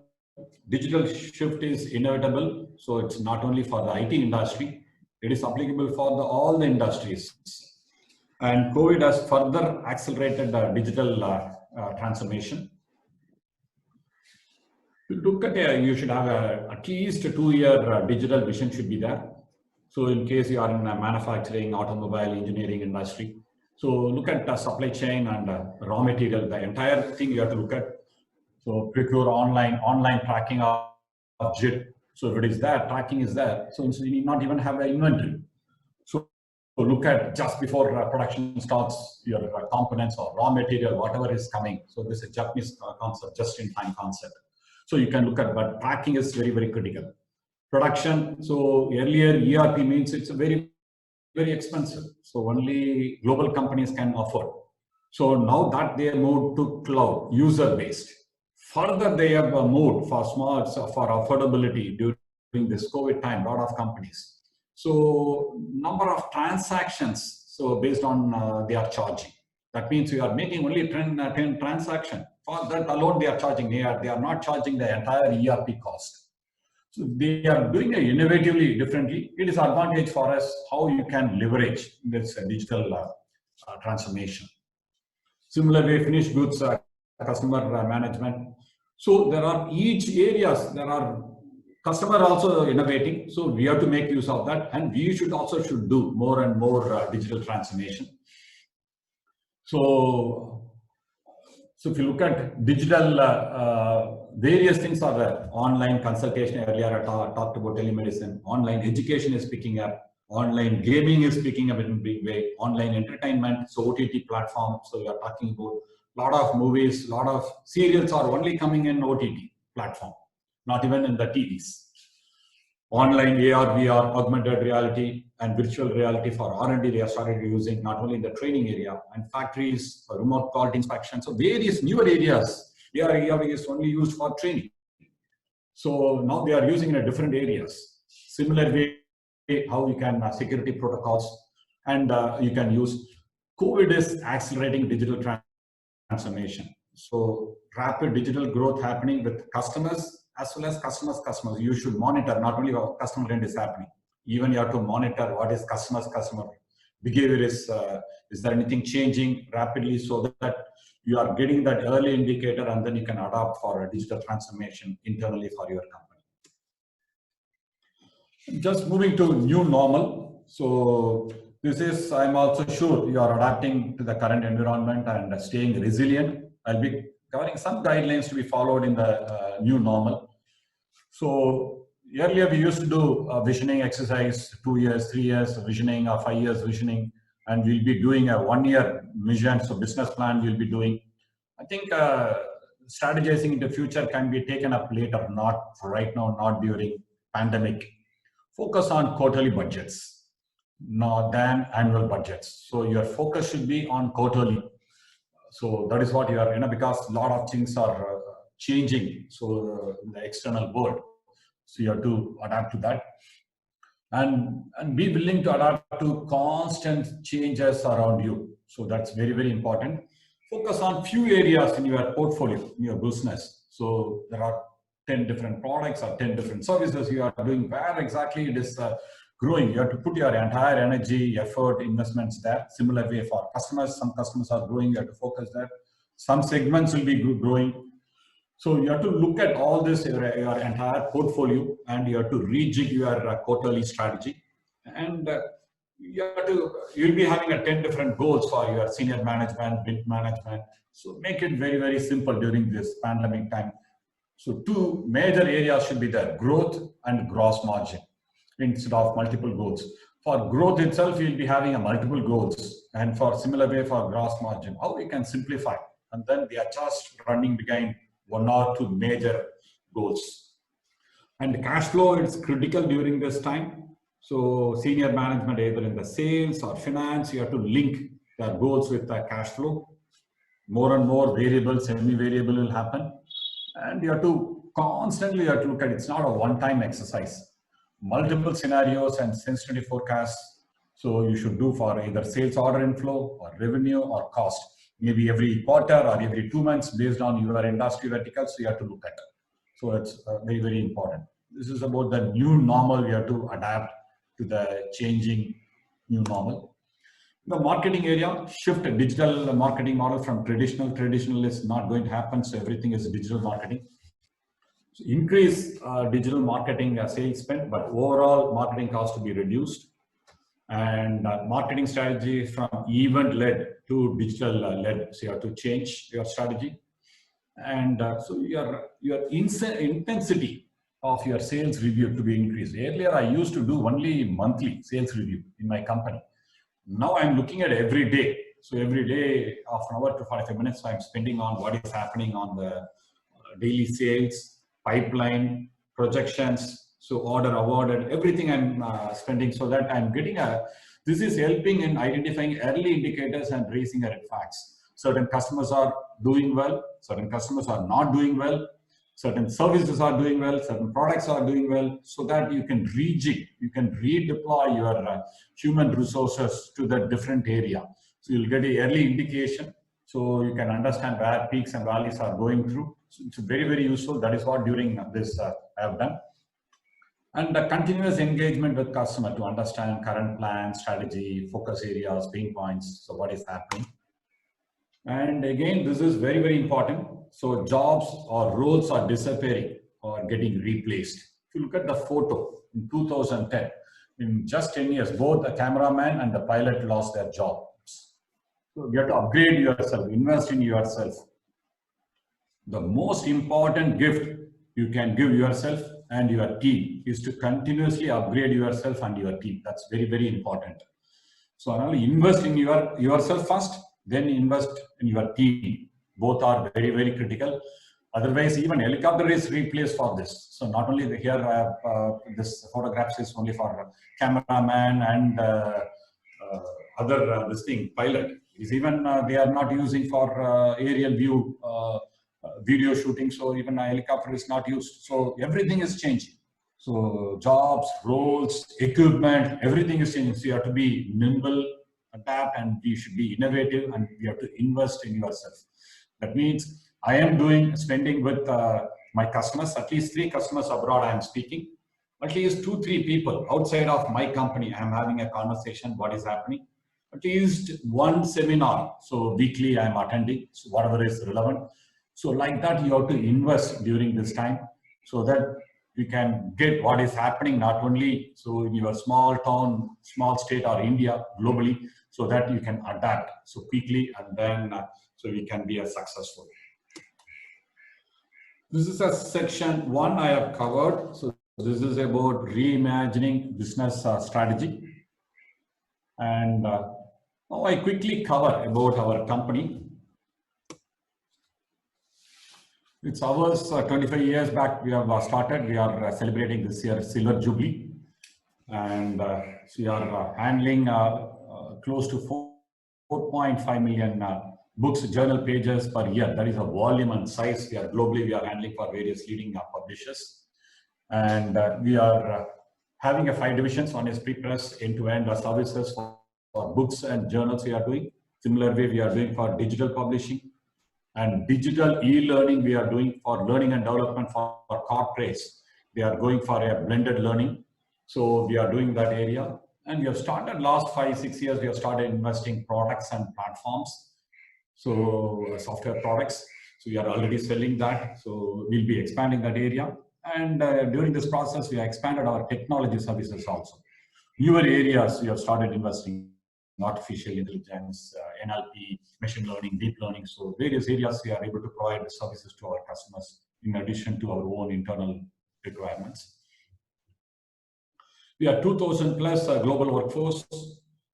Digital shift is inevitable. So it's not only for the IT industry, it is applicable for all the industries. And COVID has further accelerated the digital transformation. Look at you should have at least a 2-year digital vision should be there. So in case you are in a manufacturing, automobile, engineering industry. So look at the supply chain and raw material, the entire thing you have to look at. So procure online tracking of JIT. So if it is there, tracking is there. So you need not even have an inventory. So look at just before production starts, your components or raw material, whatever is coming. So this is a Japanese concept, just-in-time concept. So you can look at, but tracking is very, very critical. Production, so earlier ERP means it's a very, very expensive. So only global companies can afford. So now that they moved to cloud, user-based. Further, they have moved for small, for affordability during this COVID time, a lot of companies. So number of transactions, so based on they are charging. That means you are making only 10 transactions. For that alone, they are charging. They are not charging the entire ERP cost. So they are doing it innovatively, differently. It is advantage for us how you can leverage this digital transformation. Similarly, finished goods, customer management. So there are each areas, there are customer also innovating. So we have to make use of that, and we should do more and more digital transformation. So if you look at digital, various things are there. Online consultation, earlier I talked about telemedicine. Online education is picking up. Online gaming is picking up in a big way. Online entertainment, so OTT platform. So we are talking about a lot of movies, a lot of serials are only coming in OTT platform, not even in the TVs. Online AR, VR, augmented reality, and virtual reality for R&D, they have started using not only in the training area and factories, for remote quality inspection. So various newer areas, AR is only used for training. So now they are using in different areas. Similarly, how you can security protocols, and you can use. COVID is accelerating digital transformation. So rapid digital growth happening with customers as well as customers. You should monitor not only what customer end is happening, even you have to monitor what is customer behavior is there anything changing rapidly, so that you are getting that early indicator, and then you can adopt for a digital transformation internally for your company. Just moving to new normal. So this is, I'm also sure you are adapting to the current environment and staying resilient. I'll be covering some guidelines to be followed in the new normal. So earlier we used to do a visioning exercise, 2 years, 3 years visioning, or 5 years visioning, and we'll be doing a 1 year vision. So business plan we'll be doing. I think strategizing in the future can be taken up later, not right now, not during pandemic. Focus on quarterly budgets, not than annual budgets. So your focus should be on quarterly. So that is what you are, because a lot of things are changing. So in the external world, so you have to adapt to that, and be willing to adapt to constant changes around you. So that's very, very important. Focus on few areas in your portfolio, in your business. So there are 10 different products or 10 different services you are doing. Where exactly it is growing, you have to put your entire energy, effort, investments there. Similarly for customers, some customers are growing, you have to focus there. Some segments will be growing. So you have to look at all this, your entire portfolio, and you have to rejig your quarterly strategy. And you'll be having 10 different goals for your senior management, mid management. So make it very, very simple during this pandemic time. So two major areas should be there: growth and gross margin, instead of multiple goals. For growth itself, you'll be having multiple goals, and for similar way for gross margin, how we can simplify, and then we are just running behind 1 or 2 major goals. And cash flow is critical during this time. So senior management, either in the sales or finance, you have to link their goals with the cash flow. More and more variable, semi-variable will happen. And you have to constantly look at it. It's not a one-time exercise. Multiple scenarios and sensitivity forecasts. So you should do for either sales order inflow or revenue or cost. Maybe every quarter or every 2 months based on your industry verticals, so you have to look at it. So it's very, very important. This is about the new normal. We have to adapt to the changing new normal. The marketing area, shift a digital marketing model from traditional. Traditional is not going to happen, so everything is digital marketing. So increase digital marketing sales spend, but overall marketing cost to be reduced. And marketing strategy from event-led to digital-led. So you have to change your strategy. And so your intensity of your sales review to be increased. Earlier, I used to do only monthly sales review in my company. Now I'm looking at every day. So every day, half an hour to 45 minutes, I'm spending on what is happening on the daily sales, pipeline, projections, so order awarded, everything I'm spending, so that I'm getting this is helping in identifying early indicators and raising red flags. Certain customers are doing well, certain customers are not doing well, certain services are doing well, certain products are doing well, so that you can rejig, you can redeploy your human resources to that different area. So you'll get an early indication, So you can understand where peaks and valleys are going through. So it's very, very useful. That is what during this I have done. And the continuous engagement with customer to understand current plan, strategy, focus areas, pain points. So what is happening? And again, this is very, very important. So jobs or roles are disappearing or getting replaced. If you look at the photo in 2010, in just 10 years, both the cameraman and the pilot lost their jobs. So you have to upgrade yourself, invest in yourself. The most important gift you can give yourself and your team is to continuously upgrade yourself and your team. That's very, very important. So not only invest in yourself first, then invest in your team. Both are very, very critical. Otherwise, even helicopter is replaced for this. So not only here, this photographs is only for cameraman and other this thing pilot. Is even they are not using for aerial view video shooting. So even a helicopter is not used. So everything is changing. So jobs, roles, equipment, everything is changing. So you have to be nimble, adapt, and you should be innovative, and you have to invest in yourself. That means I am spending with my customers, at least 3 customers abroad I am speaking, at least 2-3 people outside of my company I am having a conversation, what is happening, at least 1 seminar, so weekly I am attending, so whatever is relevant. So like that you have to invest during this time so that you can get what is happening not only so in your small town, small state or India, globally, so that you can adapt so quickly and then so we can be successful. This is a section 1 I have covered. So this is about reimagining business strategy. And now I quickly cover about our company. It's ours 25 years back we have started. We are celebrating this year Silver Jubilee. And we are handling close to 4.5 million books, journal pages per year. That is a volume and size. We are globally, we are handling for various leading publishers. And we are having 5 divisions. One is pre-press, end-to-end services for books and journals we are doing. Similar way we are doing for digital publishing. And digital e-learning we are doing for learning and development for corporates. They are going for a blended learning. So we are doing that area. And we have started last 5-6 years, we have started investing products and platforms. So software products. So we are already selling that. So we'll be expanding that area. And during this process, we have expanded our technology services also. Newer areas we have started investing. Artificial intelligence, NLP, machine learning, deep learning. So various areas we are able to provide the services to our customers in addition to our own internal requirements. We are 2,000 plus global workforce,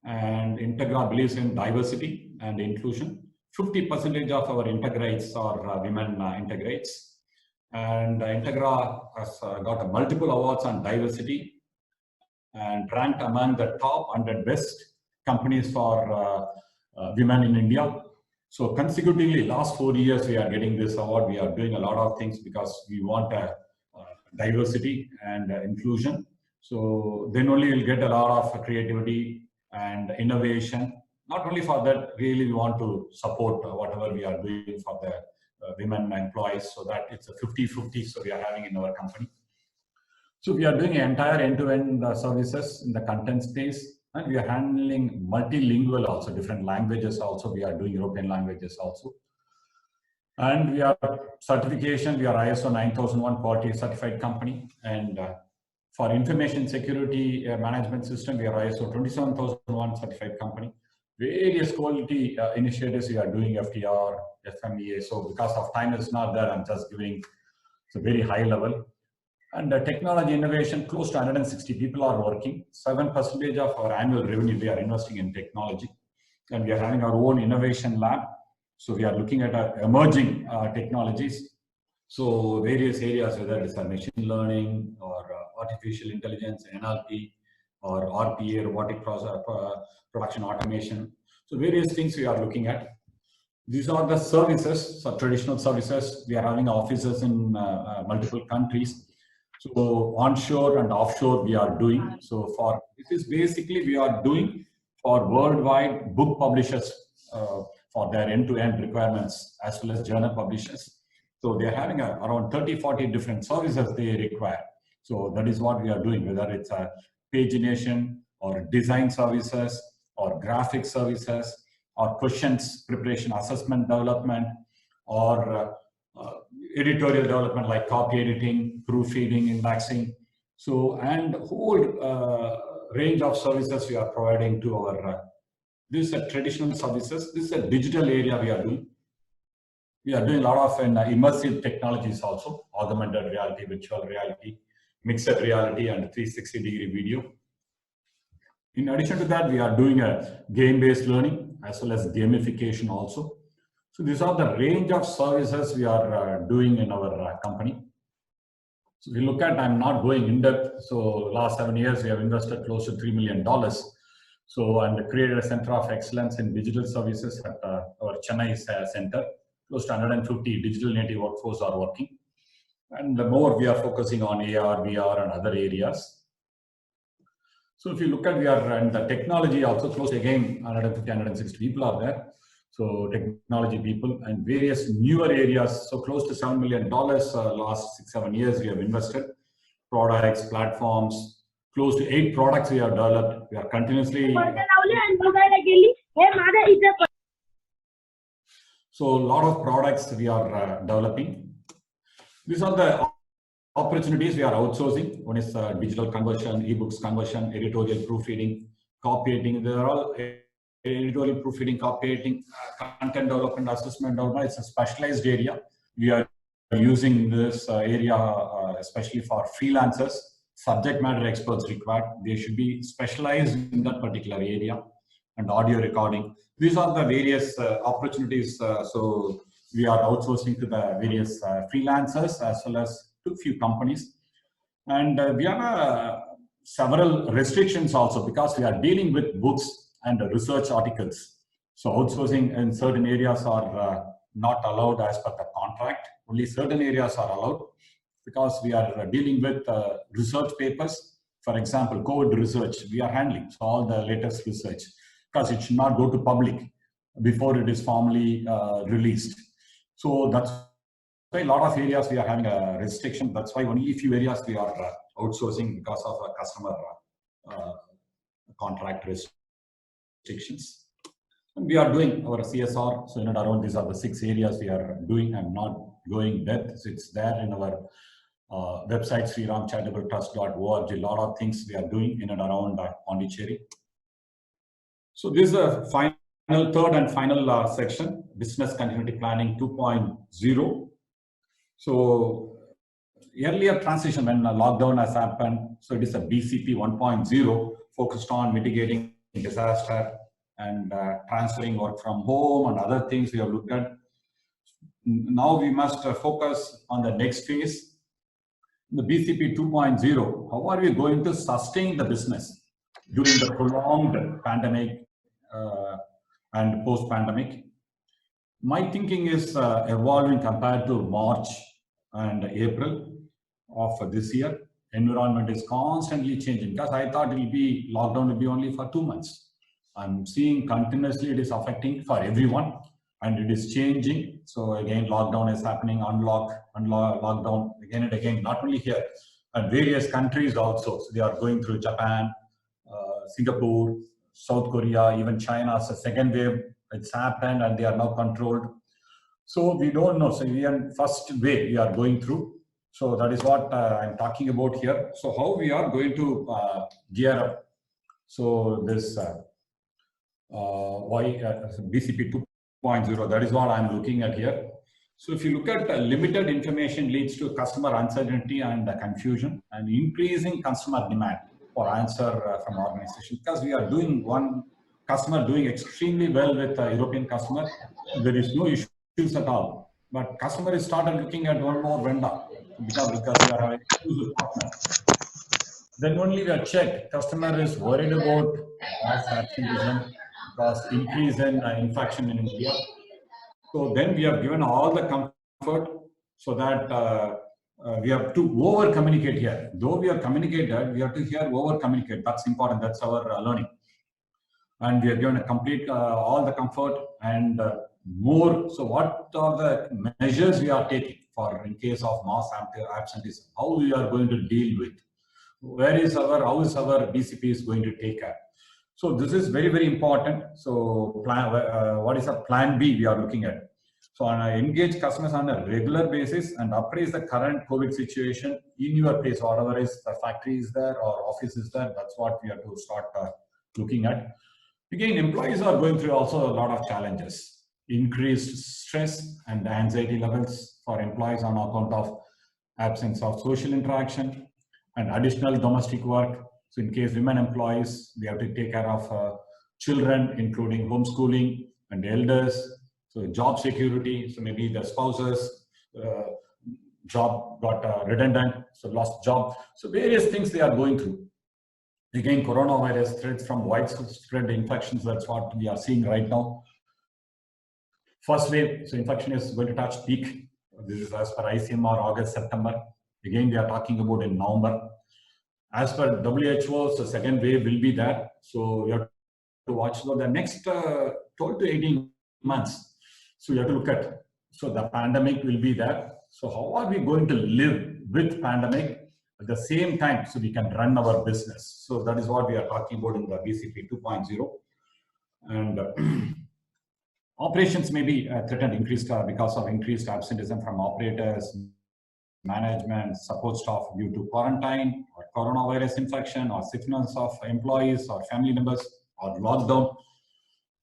and Integra believes in diversity and inclusion. 50% of our integrates are women integrates. And Integra has got multiple awards on diversity and ranked among the top 100 best companies for women in India. So consecutively, last 4 years, we are getting this award. We are doing a lot of things because we want diversity and inclusion. So then only we'll get a lot of creativity and innovation. Not only for that, really we want to support whatever we are doing for the women employees, so that it's a 50-50, so we are having in our company. So we are doing entire end-to-end services in the content space. And we are handling multilingual also, different languages also. We are doing European languages also. And we are certification, we are ISO 9001 quality certified company. And for information security management system, we are ISO 27001 certified company. Various quality initiatives we are doing, FTR, FMEA. So because of time is not there, I'm just giving it's a very high level. And the technology innovation, close to 160 people are working. 7% of our annual revenue, we are investing in technology. And we are having our own innovation lab. So we are looking at emerging technologies. So various areas, whether it's machine learning or artificial intelligence, NLP, or RPA, robotic process, production automation. So various things we are looking at. These are the services, so traditional services. We are having offices in multiple countries. So onshore and offshore we are doing. So for this is basically we are doing for worldwide book publishers for their end-to-end requirements, as well as journal publishers. So they're having around 30-40 different services they require. So that is what we are doing, whether it's a pagination or design services or graphic services or questions preparation, assessment development, or editorial development like copy editing, proofreading, indexing. So, and whole range of services we are providing to our, this is a traditional services, this is a digital area we are doing. We are doing a lot of immersive technologies also, augmented reality, virtual reality, mixed reality, and 360-degree video. In addition to that, we are doing a game-based learning as well as gamification also. So these are the range of services we are doing in our company. So we look at, I'm not going in depth. So last 7 years, we have invested close to $3 million. So, and created a center of excellence in digital services at our Chennai center. Close to 150 digital native workforce are working. And the more we are focusing on AR, VR, and other areas. So if you look at, we are in the technology also close to, again, 150, 160 people are there. So technology people and various newer areas. So close to $7 million last 6-7 years we have invested. Products, platforms, close to 8 products we have developed. We are continuously. So a lot of products we are developing. These are the opportunities we are outsourcing. One is digital conversion, ebooks conversion, editorial proofreading, copy editing. They are all editorial proofreading, copy editing, content development, assessment development. It's a specialized area. We are using this area especially for freelancers, subject matter experts required. They should be specialized in that particular area, and audio recording. These are the various opportunities. So we are outsourcing to the various freelancers as well as to few companies. And we have several restrictions also because we are dealing with books and research articles. So outsourcing in certain areas are not allowed as per the contract. Only certain areas are allowed because we are dealing with research papers. For example, COVID research, we are handling so all the latest research because it should not go to public before it is formally released. So that's why a lot of areas we are having a restriction. That's why only a few areas we are outsourcing because of a customer contract restrictions. And we are doing our CSR. So in and around these are the 6 areas we are doing. I'm not going depth. So it's there in our website, sriramcharitabletrust.org. A lot of things we are doing in and around Pondicherry. So this is a third and final section, business continuity planning 2.0. So earlier transition when lockdown has happened, so it is a BCP 1.0 focused on mitigating disaster and transferring work from home and other things we have looked at. Now we must focus on the next phase, the BCP 2.0. How are we going to sustain the business during the prolonged pandemic and post-pandemic? My thinking is evolving compared to March and April of this year. Environment is constantly changing because I thought lockdown will be only for 2 months. I'm seeing continuously it is affecting for everyone and it is changing. So again, lockdown is happening, lockdown again and again, not only here, and various countries also. So they are going through Japan, Singapore, South Korea, even China. So second wave, it's happened and they are now controlled. So we don't know. So we are first wave we are going through. So that is what I'm talking about here. So how we are going to gear up. So this BCP 2.0, that is what I'm looking at here. So if you look at limited information leads to customer uncertainty and confusion and increasing customer demand for answer from organization, because we are doing one customer doing extremely well with a European customer. There is no issues at all. But customer is started looking at one more vendor because we are an exclusive partner. Then only we are checked. Customer is worried about mass absenteeism because increase in infection in India. So then we have given all the comfort so that we have to over communicate here. Though we are communicated, we have to here over communicate. That's important. That's our learning. and we are given a complete all the comfort and more. So what are the measures we are taking for in case of mass absenteeism? How we are going to deal with? How is our BCP is going to take care? So this is very, very important. So what is a plan B we are looking at? So engage customers on a regular basis and appraise the current COVID situation in your place, whatever is the factory is there or office is there. That's what we have to start looking at. Again, employees are going through also a lot of challenges, increased stress and anxiety levels for employees on account of absence of social interaction and additional domestic work. So in case women employees, we have to take care of children, including homeschooling and elders. So job security, so maybe the spouses, job got redundant, so lost job. So various things they are going through. Again, coronavirus threats from widespread infections, that's what we are seeing right now. First wave, so infection is going to touch peak. This is as per ICMR, August, September. Again, we are talking about in November. As per WHO, the second wave will be there. So we have to watch for the next 12 to 18 months. So you have to look at, so the pandemic will be there. So how are we going to live with pandemic at the same time so we can run our business? So that is what we are talking about in the BCP 2.0. And operations may be threatened, increased because of increased absenteeism from operators, management, support staff due to quarantine or coronavirus infection or sickness of employees or family members or lockdown.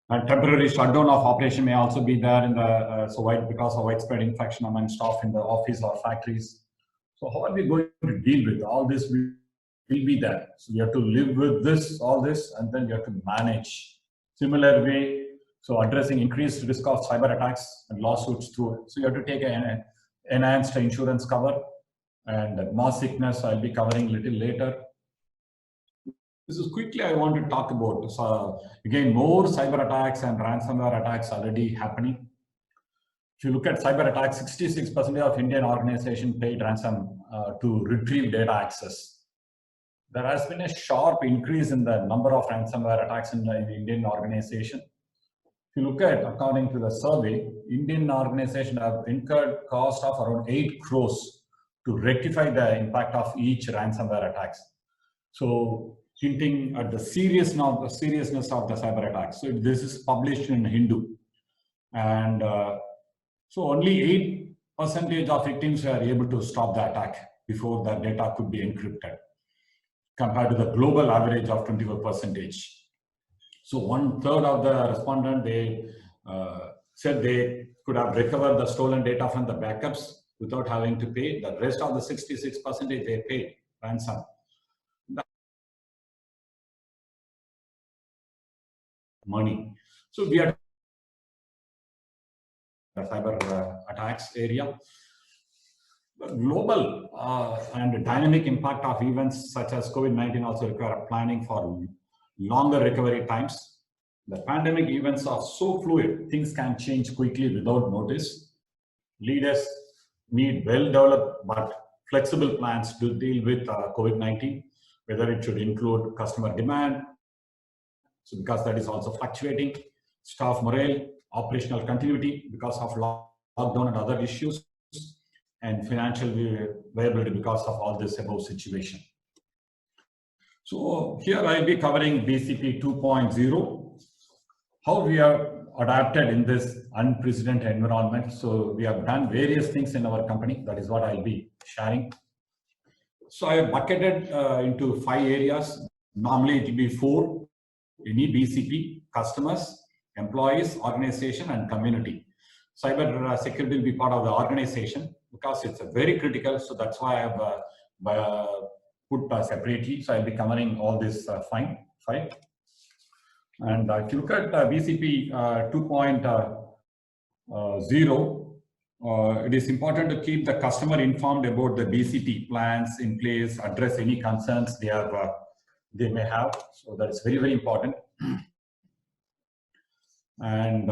And temporary shutdown of operation may also be there in the because of widespread infection among staff in the office or factories. So how are we going to deal with all this? Will be there. So we have to live with this, all this, and then we have to manage. Similar way, so addressing increased risk of cyber attacks and lawsuits through. So you have to take an enhanced insurance cover, and mass sickness I'll be covering a little later. This is quickly I want to talk about. So again, more cyber attacks and ransomware attacks already happening. If you look at cyber attacks, 66% of Indian organizations paid ransom to retrieve data access. There has been a sharp increase in the number of ransomware attacks in the Indian organization. If you look at, according to the survey, Indian organizations have incurred cost of around 8 crores to rectify the impact of each ransomware attacks. So hinting at the seriousness of the cyber attacks. So this is published in Hindu. And so only 8% of victims were able to stop the attack before the data could be encrypted, compared to the global average of 24%. So 1/3 of the respondents, they said they could have recovered the stolen data from the backups without having to pay. The rest of the 66% they paid ransom. Money. So we are the cyber attacks area. The global and dynamic impact of events such as COVID-19 also require planning for longer recovery times. The pandemic events are so fluid, things can change quickly without notice. Leaders need well-developed but flexible plans to deal with COVID-19, whether it should include customer demand, so because that is also fluctuating, staff morale, operational continuity because of lockdown and other issues, and financial viability because of all this above situation. So here I'll be covering BCP 2.0, how we are adapted in this unprecedented environment. So we have done various things in our company. That is what I'll be sharing. So I have bucketed into 5 areas. Normally it will be 4. Any BCP, customers, employees, organization, and community. Cyber security will be part of the organization because it's very critical. So that's why I have put separately. So I'll be covering all this 5. And if you look at BCP 2.0, it is important to keep the customer informed about the BCP plans in place, address any concerns they have. They may have, so that's very, very important. And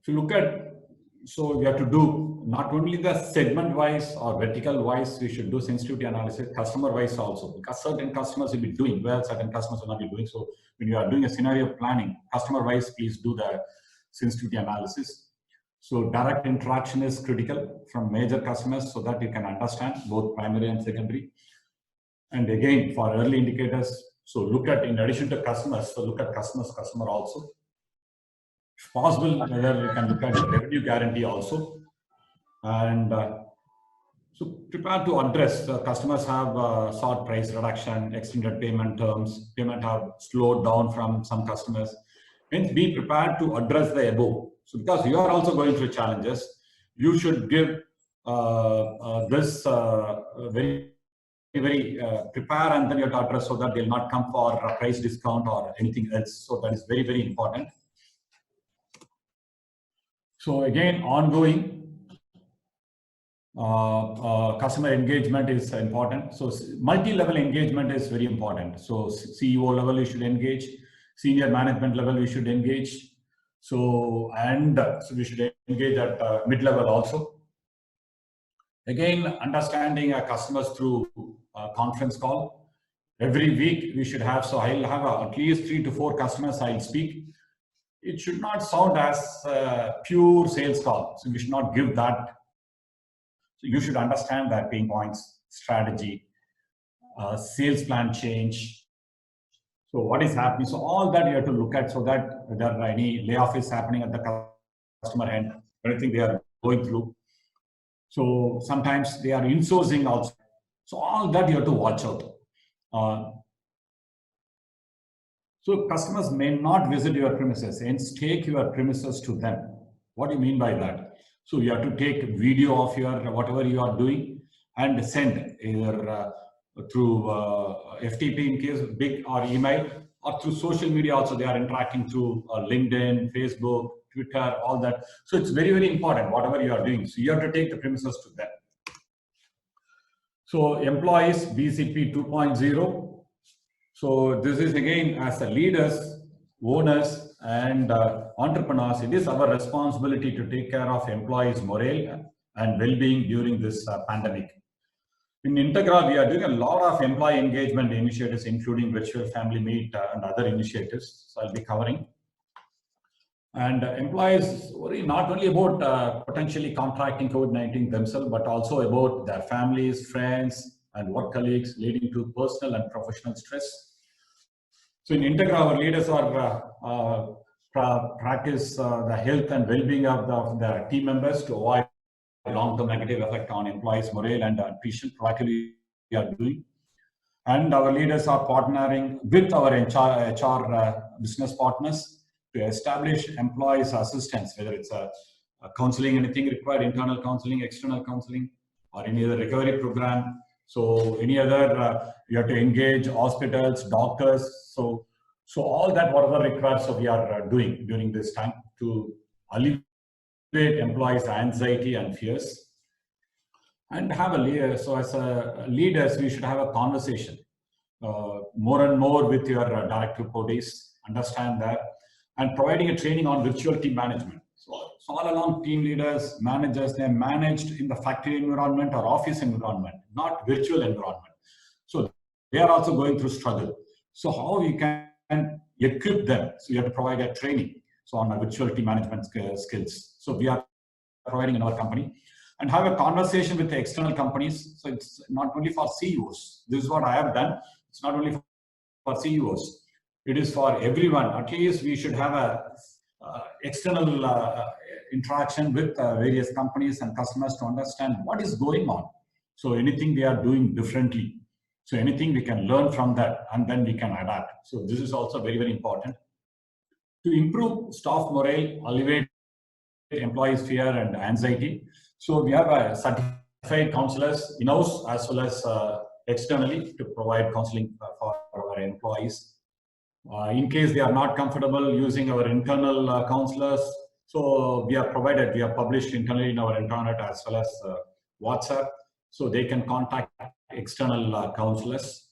if you look at So we have to do not only the segment wise or vertical wise, we should do sensitivity analysis, customer wise also, because certain customers will be doing well, certain customers will not be doing. So when you are doing a scenario planning, customer wise, please do the sensitivity analysis. So direct interaction is critical from major customers so that you can understand both primary and secondary. And again, for early indicators, so look at, in addition to customers, so look at customer also. If possible, whether you can look at the revenue guarantee also. And so prepare to address, customers have sought price reduction, extended payment terms, payment have slowed down from some customers. Hence, be prepared to address the above. So because you are also going through challenges, you should give this very prepare, and then you have to address so that they'll not come for a price discount or anything else. So that is very, very important. So again, ongoing customer engagement is important. So multi-level engagement is very important. So CEO level you should engage, senior management level we should engage. So we should engage at mid-level also. Again, understanding our customers through a conference call. Every week we should have, so I'll have at least 3 to 4 customers I'll speak. It should not sound as pure sales call. So we should not give that. So you should understand that pain points, strategy, sales plan change. So what is happening? So all that you have to look at so that whether any layoff is happening at the customer end, anything they are going through. So sometimes they are insourcing also. So all that you have to watch out. So customers may not visit your premises, hence take your premises to them. What do you mean by that? So you have to take video of your whatever you are doing and send either through FTP in case big or email, or through social media also. They are interacting through LinkedIn, Facebook, Twitter, all that. So it's very, very important whatever you are doing. So you have to take the premises to them. So employees, BCP 2.0. So this is again, as the leaders, owners, and entrepreneurs, it is our responsibility to take care of employees' morale and well-being during this pandemic. In Integra, we are doing a lot of employee engagement initiatives, including virtual family meet and other initiatives. So I'll be covering. And employees worry not only about potentially contracting COVID-19 themselves, but also about their families, friends, and work colleagues, leading to personal and professional stress. So in Integra, our leaders are practice the health and well-being of the team members to avoid long-term negative effect on employees' morale and attrition. Proactively we are doing. And our leaders are partnering with our HR business partners to establish employees' assistance, whether it's a counseling, anything required, internal counseling, external counseling, or any other recovery program. So any other, you have to engage hospitals, doctors. So all that whatever required, so we are doing during this time to alleviate employees' anxiety and fears. And have a leader. So as a leaders, we should have a conversation more and more with your direct reportees, understand that, and providing a training on virtual team management. So all along, team leaders, managers, they're managed in the factory environment or office environment, not virtual environment. So they are also going through struggle. So how we can equip them? So you have to provide a training so on a virtual team management skills. So we are providing in our company, and have a conversation with the external companies. So it's not only for CEOs. This is what I have done. It's not only for CEOs. It is for everyone. At least we should have a external interaction with various companies and customers to understand what is going on. So anything they are doing differently. So anything we can learn from that, and then we can adapt. So this is also very, very important. To improve staff morale, alleviate employees' fear and anxiety. So we have a certified counselors in-house as well as externally to provide counseling for our employees. In case they are not comfortable using our internal counselors, so we have published internally in our intranet as well as WhatsApp, so they can contact external counselors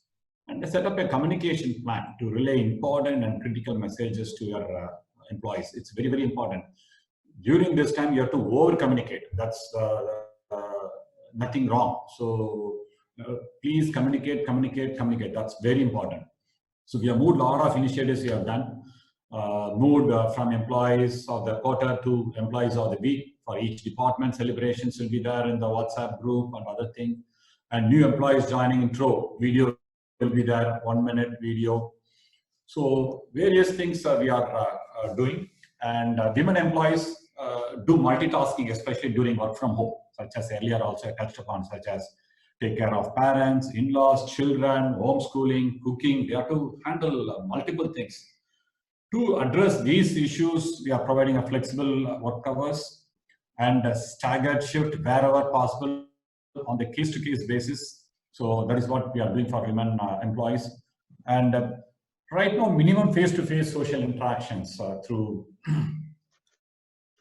and set up a communication plan to relay important and critical messages to your employees. It's very, very important. during this time you have to over communicate. That's nothing wrong. So please communicate. That's very important. So we have moved a lot of initiatives we have done. Moved from employees of the quarter to employees of the week. For each department, celebrations will be there in the WhatsApp group and other things. And new employees joining intro video will be there, 1 minute video. So various things we are doing. And women employees do multitasking, especially during work from home, such as earlier also I touched upon, such as take care of parents, in-laws, children, homeschooling, cooking. They have to handle multiple things. To address these issues, we are providing a flexible work hours and a staggered shift wherever possible on the case-to-case basis. So that is what we are doing for women employees. And right now, minimum face-to-face social interactions through.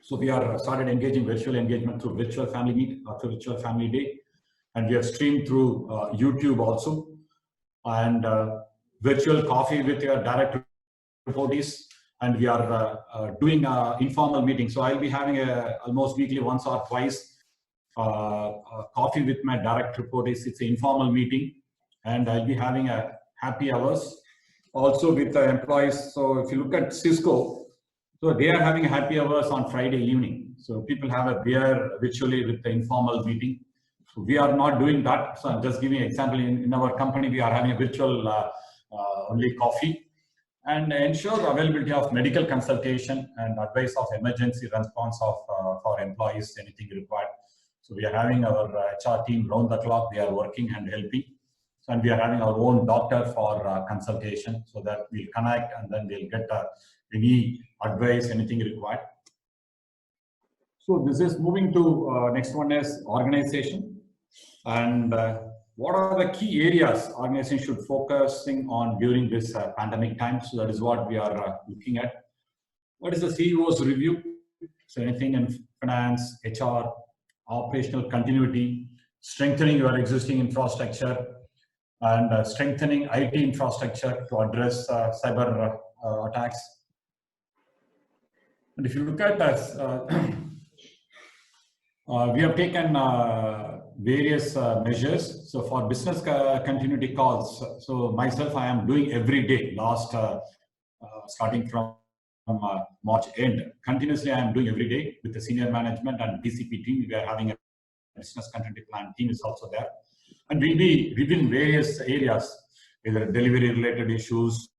So we are started engaging virtual engagement through virtual family meet, through virtual family day, and we have streamed through YouTube also, and virtual coffee with your direct reportees, and we are doing informal meetings. So I'll be having almost weekly, once or twice, coffee with my direct reportees. It's an informal meeting, and I'll be having a happy hours also with the employees. So if you look at Cisco, so they are having happy hours on Friday evening. So people have a beer virtually with the informal meeting. So we are not doing that. So I'm just giving an example. In our company, we are having a virtual only coffee, and ensure availability of medical consultation and advice of emergency response of for employees, anything required. So we are having our HR team round the clock. They are working and helping. And we are having our own doctor for consultation, so that we'll connect and then they'll get any advice, anything required. So this is moving to next one is organization. And what are the key areas organization should focusing on during this pandemic time? So that is what we are looking at. What is the CEO's review? So anything in finance, HR, operational continuity, strengthening your existing infrastructure, and strengthening IT infrastructure to address cyber attacks. And if you look at us, we have taken various measures. So for business continuity calls, so myself, I am doing every day, last starting from March end. Continuously, I am doing every day with the senior management and DCP team. We are having a business continuity plan team is also there. And we'll be reviewing various areas, either delivery related issues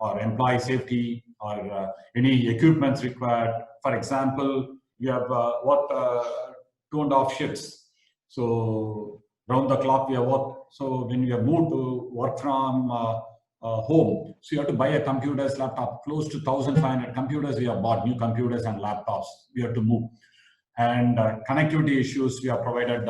or employee safety or any equipments required. For example, we have 2.5 shifts. So round the clock we have worked. So when we have moved to work from home, so you have to buy a computers, laptop, close to 1,500 computers we have bought, new computers and laptops we have to move. And connectivity issues, we have provided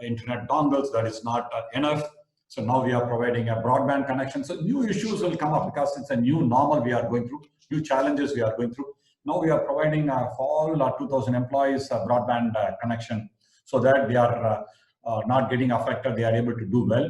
internet dongles, that is not enough. So now we are providing a broadband connection. So new issues will come up because it's a new normal we are going through, new challenges we are going through. Now we are providing for all our 2,000 employees a broadband connection so that they are not getting affected, they are able to do well.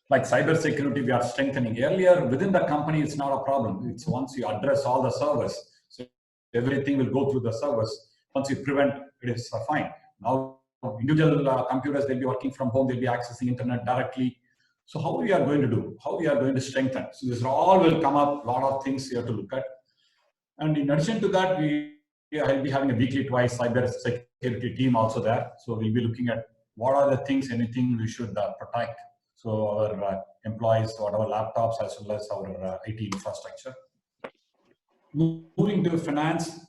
Like cyber security, we are strengthening. Earlier, within the company, it's not a problem. It's once you address all the servers, so everything will go through the servers. Once you prevent, it is fine. Now, individual computers, they'll be working from home, they'll be accessing internet directly. So how we are going to do? How we are going to strengthen? So this all will come up, a lot of things you have to look at. And in addition to that, I'll be having a weekly twice cyber security team also there. So we'll be looking at what are the things, anything we should protect. So our employees, what our laptops, as well as our IT infrastructure. Moving to finance,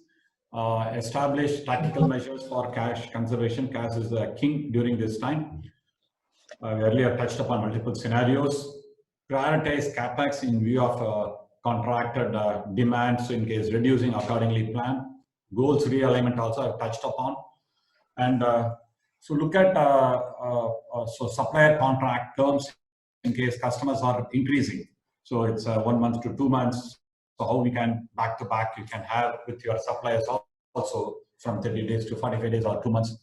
establish tactical measures for cash conservation. Cash is the king during this time. We earlier touched upon multiple scenarios. Prioritize capex in view of contracted demands, so in case reducing accordingly plan. Goals realignment also I've touched upon. And so look at so supplier contract terms in case customers are increasing. So it's 1 month to 2 months. So how we can back to back you can have with your suppliers also from 30 days to 45 days or 2 months.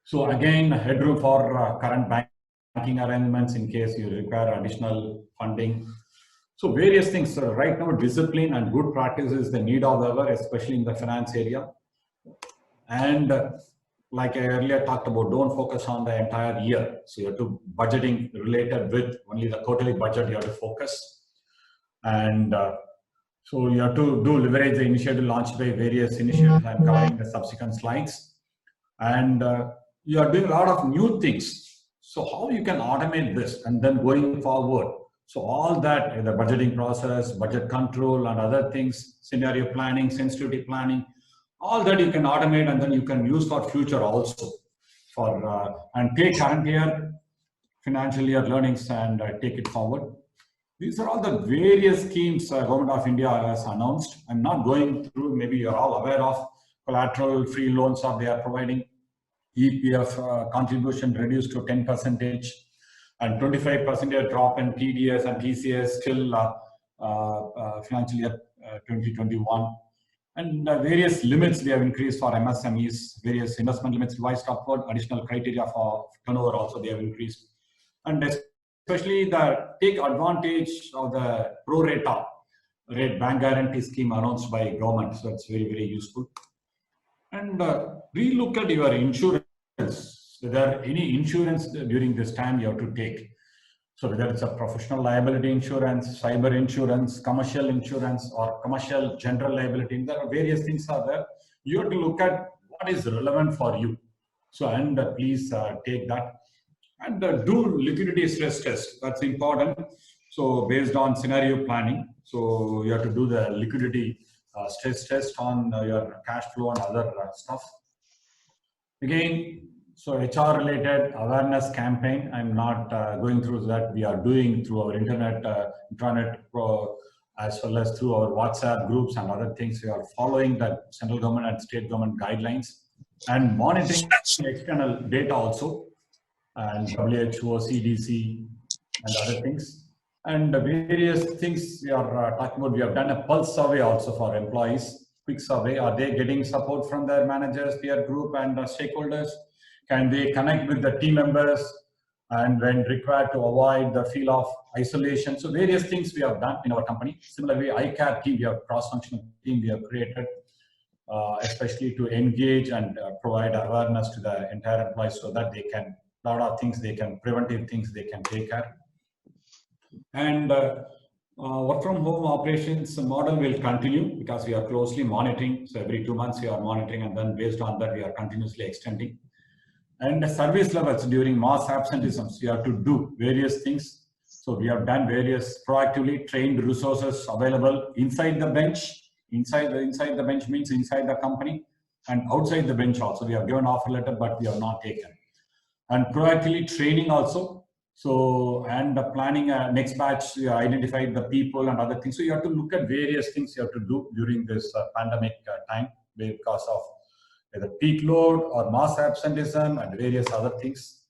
So again, headroom for current banking arrangements in case you require additional funding. So various things. Right now, discipline and good practice is the need of the hour, especially in the finance area. And like I earlier talked about, don't focus on the entire year. So you have to budgeting related with only the quarterly budget you have to focus. And so you have to do leverage the initiative launched by various initiatives. I'm covering the subsequent slides. And you are doing a lot of new things. So how you can automate this and then going forward. So all that, the budgeting process, budget control and other things, scenario planning, sensitivity planning, all that you can automate and then you can use for future also. For and take current year, financial year learnings and take it forward. These are all the various schemes Government of India has announced. I'm not going through, maybe you're all aware of collateral free loans that they are providing, EPF contribution reduced to 10%, and 25% drop in TDS and TCS till financial year 2021. And various limits we have increased for MSMEs, various investment limits revised upward, additional criteria for turnover also they have increased. And especially take advantage of the pro rata rate bank guarantee scheme announced by government. So it's very, very useful. And relook at your insurance. Whether any insurance during this time you have to take. So whether it's a professional liability insurance, cyber insurance, commercial insurance, or commercial general liability, there are various things are there. You have to look at what is relevant for you. So and please take that. And do liquidity stress test. That's important. So based on scenario planning, so you have to do the liquidity stress test on your cash flow and other stuff. Again, so HR related awareness campaign, I'm not going through that. We are doing through our intranet as well as through our WhatsApp groups and other things. We are following the central government and state government guidelines and monitoring external data also, and WHO, CDC and other things. And the various things we are talking about. We have done a pulse survey also for employees, quick survey. Are they getting support from their managers, peer group and stakeholders? Can they connect with the team members and when required to avoid the feel of isolation? So various things we have done in our company. Similarly, iCare team, we have cross-functional team we have created, especially to engage and provide awareness to the entire employees so that they can, a lot of things they can, preventive things they can take care. And work from home operations model will continue because we are closely monitoring. So every 2 months we are monitoring, and then based on that we are continuously extending. And the service levels during mass absenteeism, we have to do various things. So we have done various proactively trained resources available inside the bench. Inside the bench means inside the company, and outside the bench also. We have given offer letter, but we have not taken. And proactively training also. So, and the planning next batch, we identified the people and other things. So you have to look at various things you have to do during this pandemic time because of the peak load or mass absenteeism and various other things.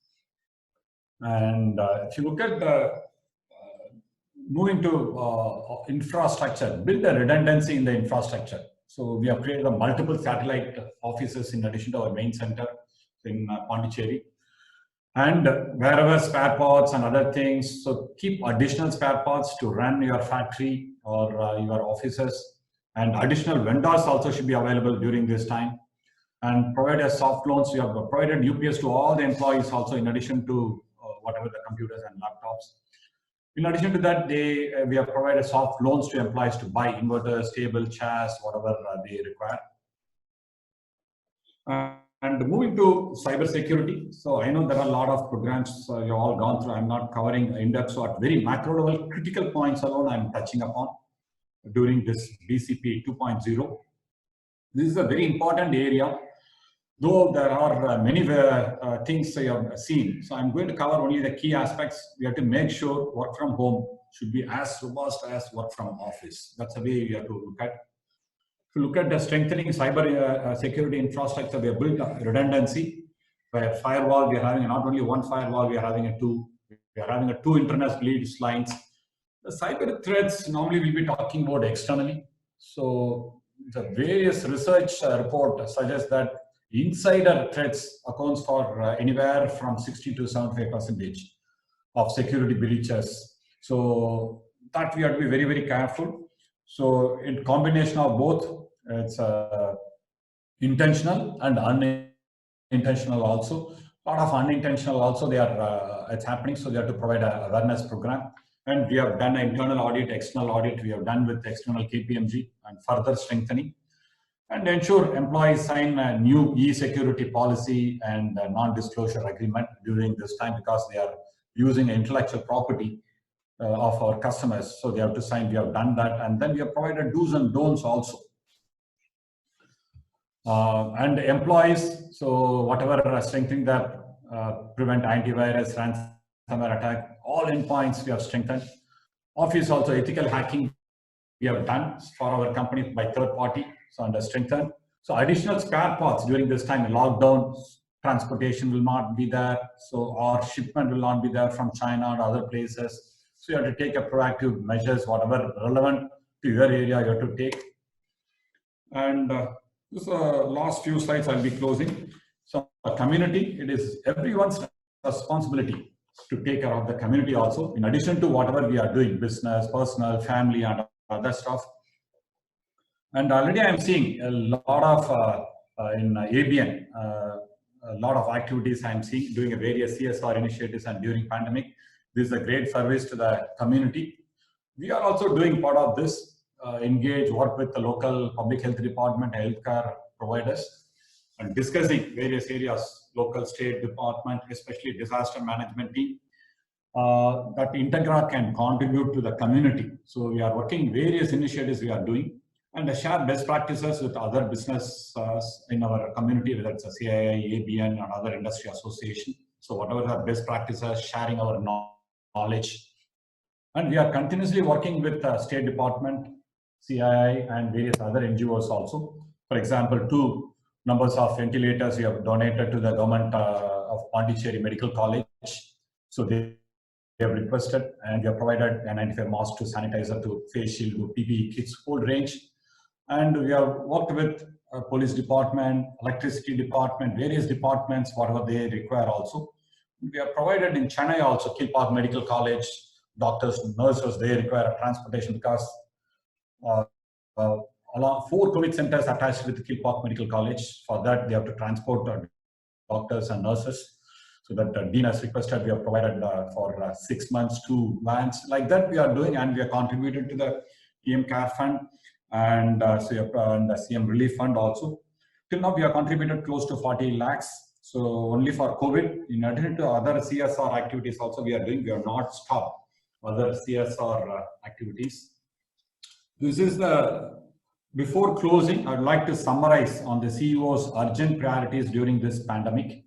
And if you look at moving to infrastructure, build a redundancy in the infrastructure. So we have created multiple satellite offices in addition to our main center in Pondicherry. And wherever spare parts and other things, so keep additional spare parts to run your factory or your offices. And additional vendors also should be available during this time. And provide a soft loans. We have provided UPS to all the employees also, in addition to whatever the computers and laptops. In addition to that, we have provided soft loans to employees to buy inverters, table, chairs, whatever they require. And moving to cybersecurity. So I know there are a lot of programs you've all gone through. I'm not covering in depth, so at very macro level, critical points alone I'm touching upon during this BCP 2.0. This is a very important area, though there are many things you have seen. So I'm going to cover only the key aspects. We have to make sure work from home should be as robust as work from office. That's the way we have to look at. If you look at the strengthening cyber security infrastructure, we have built a redundancy. By firewall, we are having not only one firewall, we are having a two. We are having two internet leads lines. The cyber threats normally we'll be talking about externally. So the various research report suggests that insider threats accounts for anywhere from 60 to 75% of security breaches. So that we have to be very, very careful. So in combination of both, it's intentional and unintentional also. A lot of unintentional also it's happening. So they have to provide an awareness program. And we have done an internal audit, external audit. We have done with external KPMG and further strengthening. And ensure employees sign a new e-security policy and a non-disclosure agreement during this time, because they are using intellectual property of our customers. So they have to sign. We have done that. And then we have provided do's and don'ts also. And employees, so whatever strengthening that prevent antivirus, ransomware attack, all endpoints we have strengthened. Office also, ethical hacking we have done for our company by third party, so under strengthened. So additional spare parts during this time, lockdown, transportation will not be there, so our shipment will not be there from China or other places. So you have to take a proactive measures, whatever relevant to your area you have to take. And this last few slides I'll be closing. So community, it is everyone's responsibility to take care of the community also, in addition to whatever we are doing, business, personal, family, and other stuff. And already I'm seeing a lot of in AABN, a lot of activities I'm seeing doing various CSR initiatives, and during pandemic, this is a great service to the community. We are also doing part of this, engage, work with the local public health department, healthcare providers, and discussing various areas, local, state department, especially disaster management team, that Integra can contribute to the community. So we are working various initiatives we are doing, and share best practices with other business in our community, whether it's a CII, AABN, and other industry association. So whatever are best practices, sharing our knowledge. And we are continuously working with State Department, CII, and various other NGOs also. For example, 2 numbers of ventilators we have donated to the government of Pondicherry Medical College. So they have requested, and we have provided N95 mask to sanitizer to face shield to PPE kits, whole range. And we have worked with police department, electricity department, various departments, whatever they require also. We have provided in Chennai also, Kilpauk Medical College, doctors, nurses, they require transportation, because along 4 COVID centers attached with Kilpauk Medical College. For that, they have to transport doctors and nurses. So that Dean has requested, we have provided for 6 months 2 vans. Like that we are doing, and we are contributed to the PM Care Fund and the CM Relief Fund also. Till now, we have contributed close to 40 lakhs. So only for COVID, in addition to other CSR activities also we are doing, we have not stopped other CSR activities. This is before closing, I'd like to summarize on the CEO's urgent priorities during this pandemic.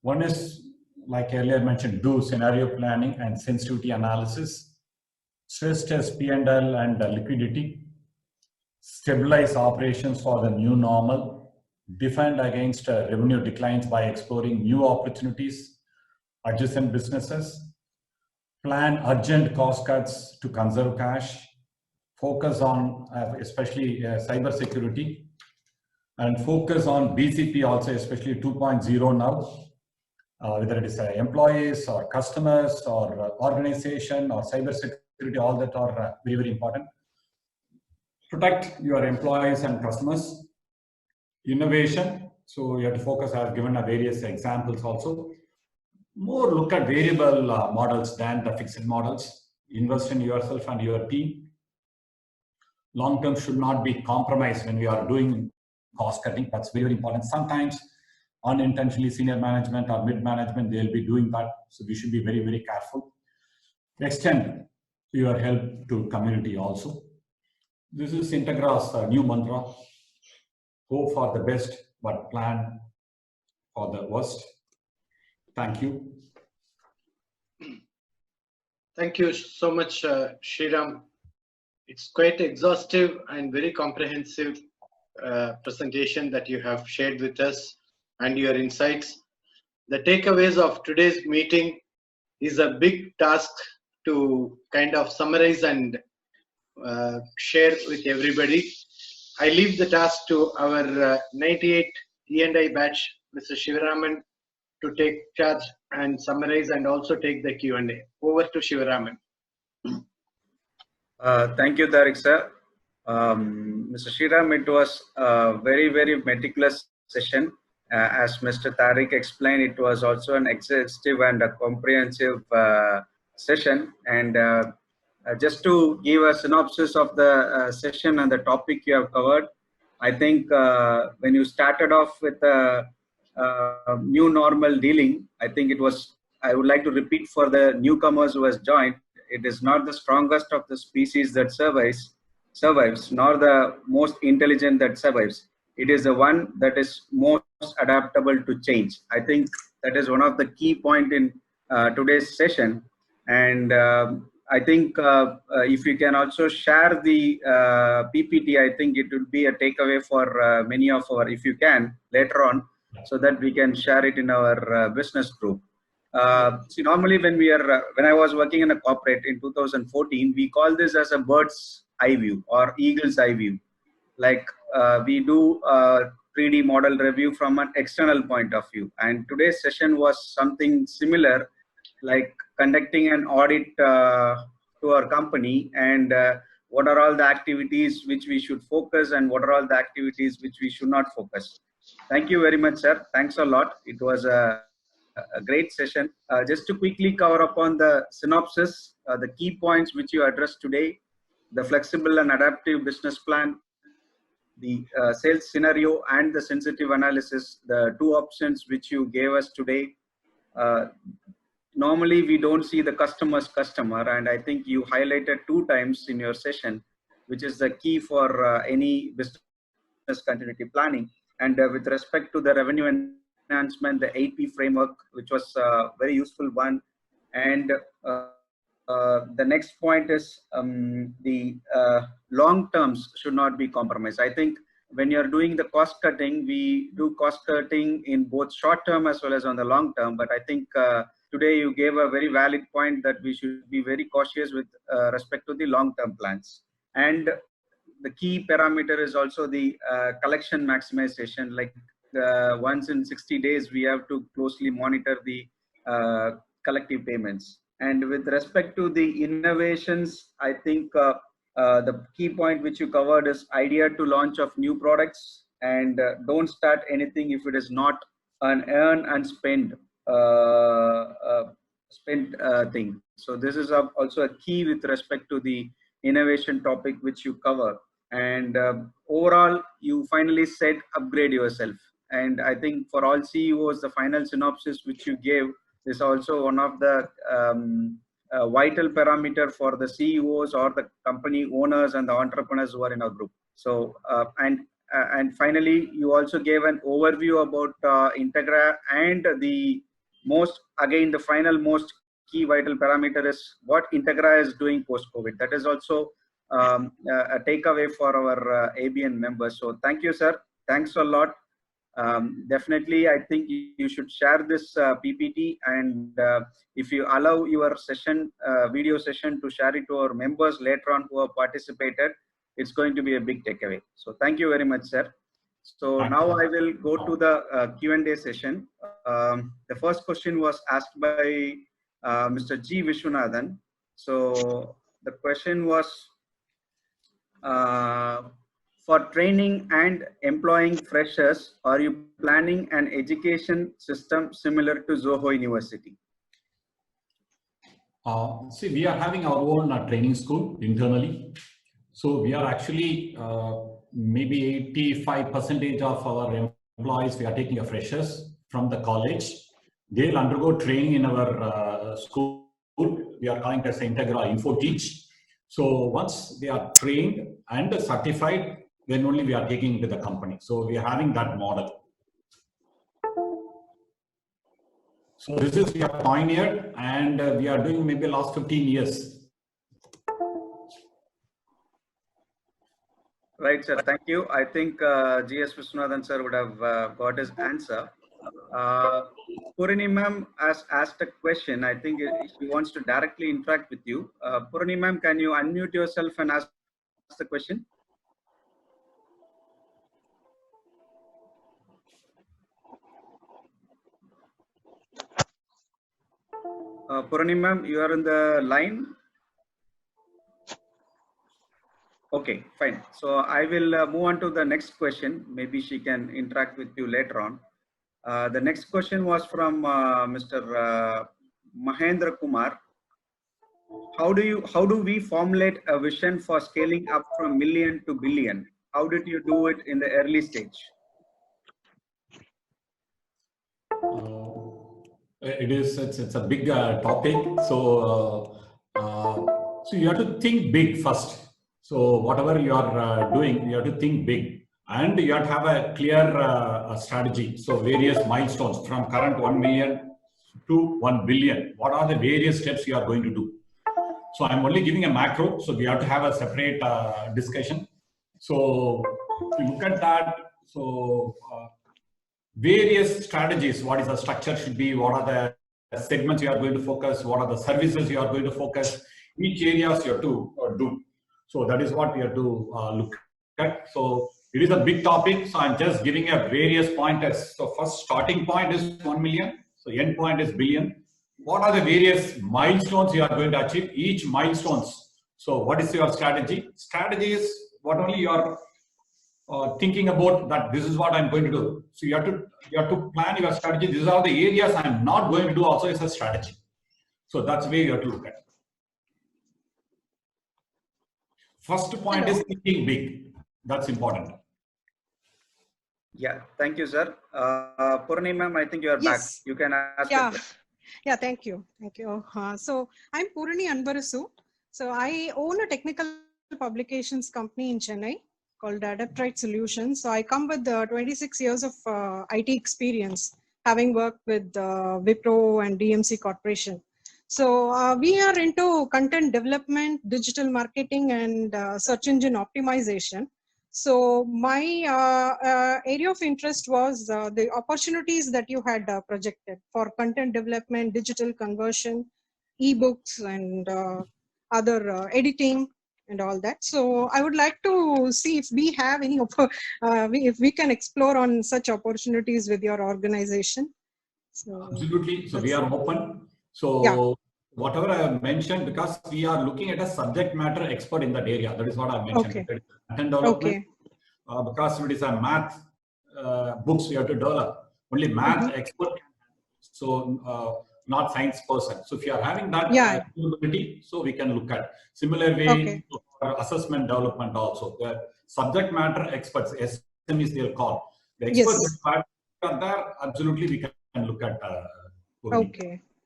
One is, like earlier mentioned, do scenario planning and sensitivity analysis, stress test P&L and liquidity, stabilize operations for the new normal, defend against revenue declines by exploring new opportunities, adjacent businesses, plan urgent cost cuts to conserve cash, focus on especially cyber security, and focus on BCP also, especially 2.0 now, whether it is employees or customers or organization or cyber security, all that are very, very important. Protect your employees and customers. Innovation, so you have to focus, I have given various examples also. More look at variable models than the fixed models. Invest in yourself and your team. Long term should not be compromised when we are doing cost cutting. That's very, very important. Sometimes unintentionally senior management or mid management, they'll be doing that. So we should be very, very careful. Extend your help to community also. This is Integra's new mantra. Hope for the best, but plan for the worst. Thank you. Thank you so much, Sriram. It's quite exhaustive and very comprehensive presentation that you have shared with us and your insights. The takeaways of today's meeting is a big task to kind of summarize and share with everybody. I leave the task to our 98 E&I batch, Mr. Sriraman, to take charge and summarize and also take the Q&A. Over to Sriraman. Thank you, Tariq sir. Mr. Sriram, it was a very, very meticulous session. As Mr. Tariq explained, it was also an exhaustive and a comprehensive session. And just to give a synopsis of the session and the topic you have covered, I think when you started off with new normal dealing, I think it was, I would like to repeat for the newcomers who has joined, it is not the strongest of the species that survives, nor the most intelligent that survives. It is the one that is most adaptable to change. I think that is one of the key point in today's session. And I think if you can also share the PPT, I think it will be a takeaway for many of our, if you can, later on, so that we can share it in our business group. See, normally when I was working in a corporate in 2014, we call this as a bird's eye view or eagle's eye view. Like we do 3D model review from an external point of view. And today's session was something similar, like conducting an audit to our company and what are all the activities which we should focus and what are all the activities which we should not focus. Thank you very much, sir. Thanks a lot. It was a great session. Just to quickly cover up on the synopsis, the key points which you addressed today, the flexible and adaptive business plan, the sales scenario and the sensitive analysis, the two options which you gave us today. Normally we don't see the customer's customer, and I think you highlighted 2 times in your session, which is the key for any business continuity planning. And with respect to the revenue enhancement, the 8P framework, which was a very useful one. And the next point is the long terms should not be compromised. I think when you're doing the cost cutting, we do cost cutting in both short term as well as on the long term. But I think today you gave a very valid point that we should be very cautious with respect to the long term plans. And the key parameter is also the collection maximization. Like once in 60 days, we have to closely monitor the collective payments. And with respect to the innovations, I think the key point which you covered is idea to launch of new products, and don't start anything if it is not an earn and spend thing. So this is also a key with respect to the innovation topic which you cover. And overall, you finally said upgrade yourself. And I think for all CEOs, the final synopsis which you gave is also one of the vital parameter for the CEOs or the company owners and the entrepreneurs who are in our group. So and finally, you also gave an overview about Integra, and the final most key vital parameter is what Integra is doing post-COVID. That is also a takeaway for our ABN members. So thank you, sir. Thanks a lot. Definitely, I think you should share this PPT, and if you allow your session, video session, to share it to our members later on who have participated, it's going to be a big takeaway. So thank you very much, sir. So now I will go to the Q&A session. The first question was asked by Mr. G. Vishwanathan. So the question was, for training and employing freshers, are you planning an education system similar to Zoho University? See, we are having our own training school internally. So we are actually maybe 85% of our employees, we are taking a freshers from the college. They'll undergo training in our school. We are calling it as Integra Info Teach. So once they are trained and certified, then only we are taking to the company. So we are having that model. So this is, we are pioneered, and we are doing maybe last 15 years. Right, sir. Thank you. I think GS Vishwanathan sir would have got his answer. Purani ma'am has asked a question. I think she wants to directly interact with you. Purani ma'am, can you unmute yourself and ask the question? Purani ma'am, you are in the line. Okay, fine. So I will move on to the next question. Maybe she can interact with you later on. The next question was from Mr. Mahendra Kumar. How do we formulate a vision for scaling up from million to billion? How did you do it in the early stage? It's a big topic. So you have to think big first. So whatever you are doing, you have to think big, and you have to have a clear strategy. So various milestones from current 1 million to 1 billion. What are the various steps you are going to do? So I'm only giving a macro. So we have to have a separate discussion. So if you look at that, so various strategies, what is the structure should be, what are the segments you are going to focus, what are the services you are going to focus, each areas you have to do. So that is what we have to look at. So it is a big topic. So I'm just giving a various pointers. So first starting point is 1 million. So end point is billion. What are the various milestones you are going to achieve? Each milestones. So what is your strategy? Strategy is what only you are thinking about that this is what I'm going to do. So you have to plan your strategy. These are the areas I'm not going to do also as a strategy. So that's the way you have to look at it. First point is thinking big. That's important. Yeah, thank you, sir. Purni ma'am, I think you are back. You can ask. Yeah, thank you. So I'm Purni Anbarasu. So I own a technical publications company in Chennai called Adaptrite Solutions. So I come with 26 years of IT experience, having worked with Wipro and DMC Corporation. So we are into content development, digital marketing, and search engine optimization. So my area of interest was the opportunities that you had projected for content development, digital conversion, ebooks, and other editing and all that. So I would like to see if we have any, if we can explore on such opportunities with your organization. So, absolutely. So we are open. So whatever I have mentioned, because we are looking at a subject matter expert in that area. That is what I mentioned. Okay. Content development. Because it is a math books you have to develop. Only math expert. So not science person. So if you are having that capability, so we can look at similar way for assessment development also. The subject matter experts, SMEs they'll call. The experts are there, absolutely we can look at.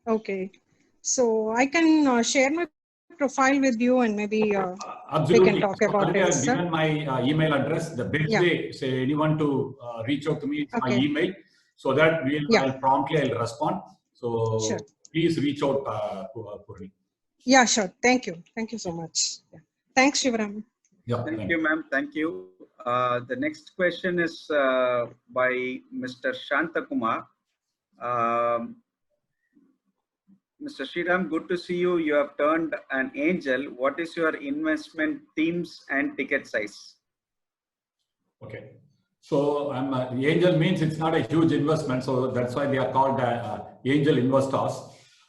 Okay. So I can share my profile with you and maybe we can talk about it. I've given my email address. The best way, say anyone to reach out to me, it's my email, so that I'll promptly respond. So please reach out, Purni. Yeah, sure. Thank you. Thank you so much. Yeah. Thanks, Sriram. Yeah, thank you, ma'am. Thank you. The next question is by Mr. Shantakumar. Mr. Sriram, good to see you. You have turned an angel. What is your investment themes and ticket size? Okay. So angel means it's not a huge investment. So that's why they are called angel investors.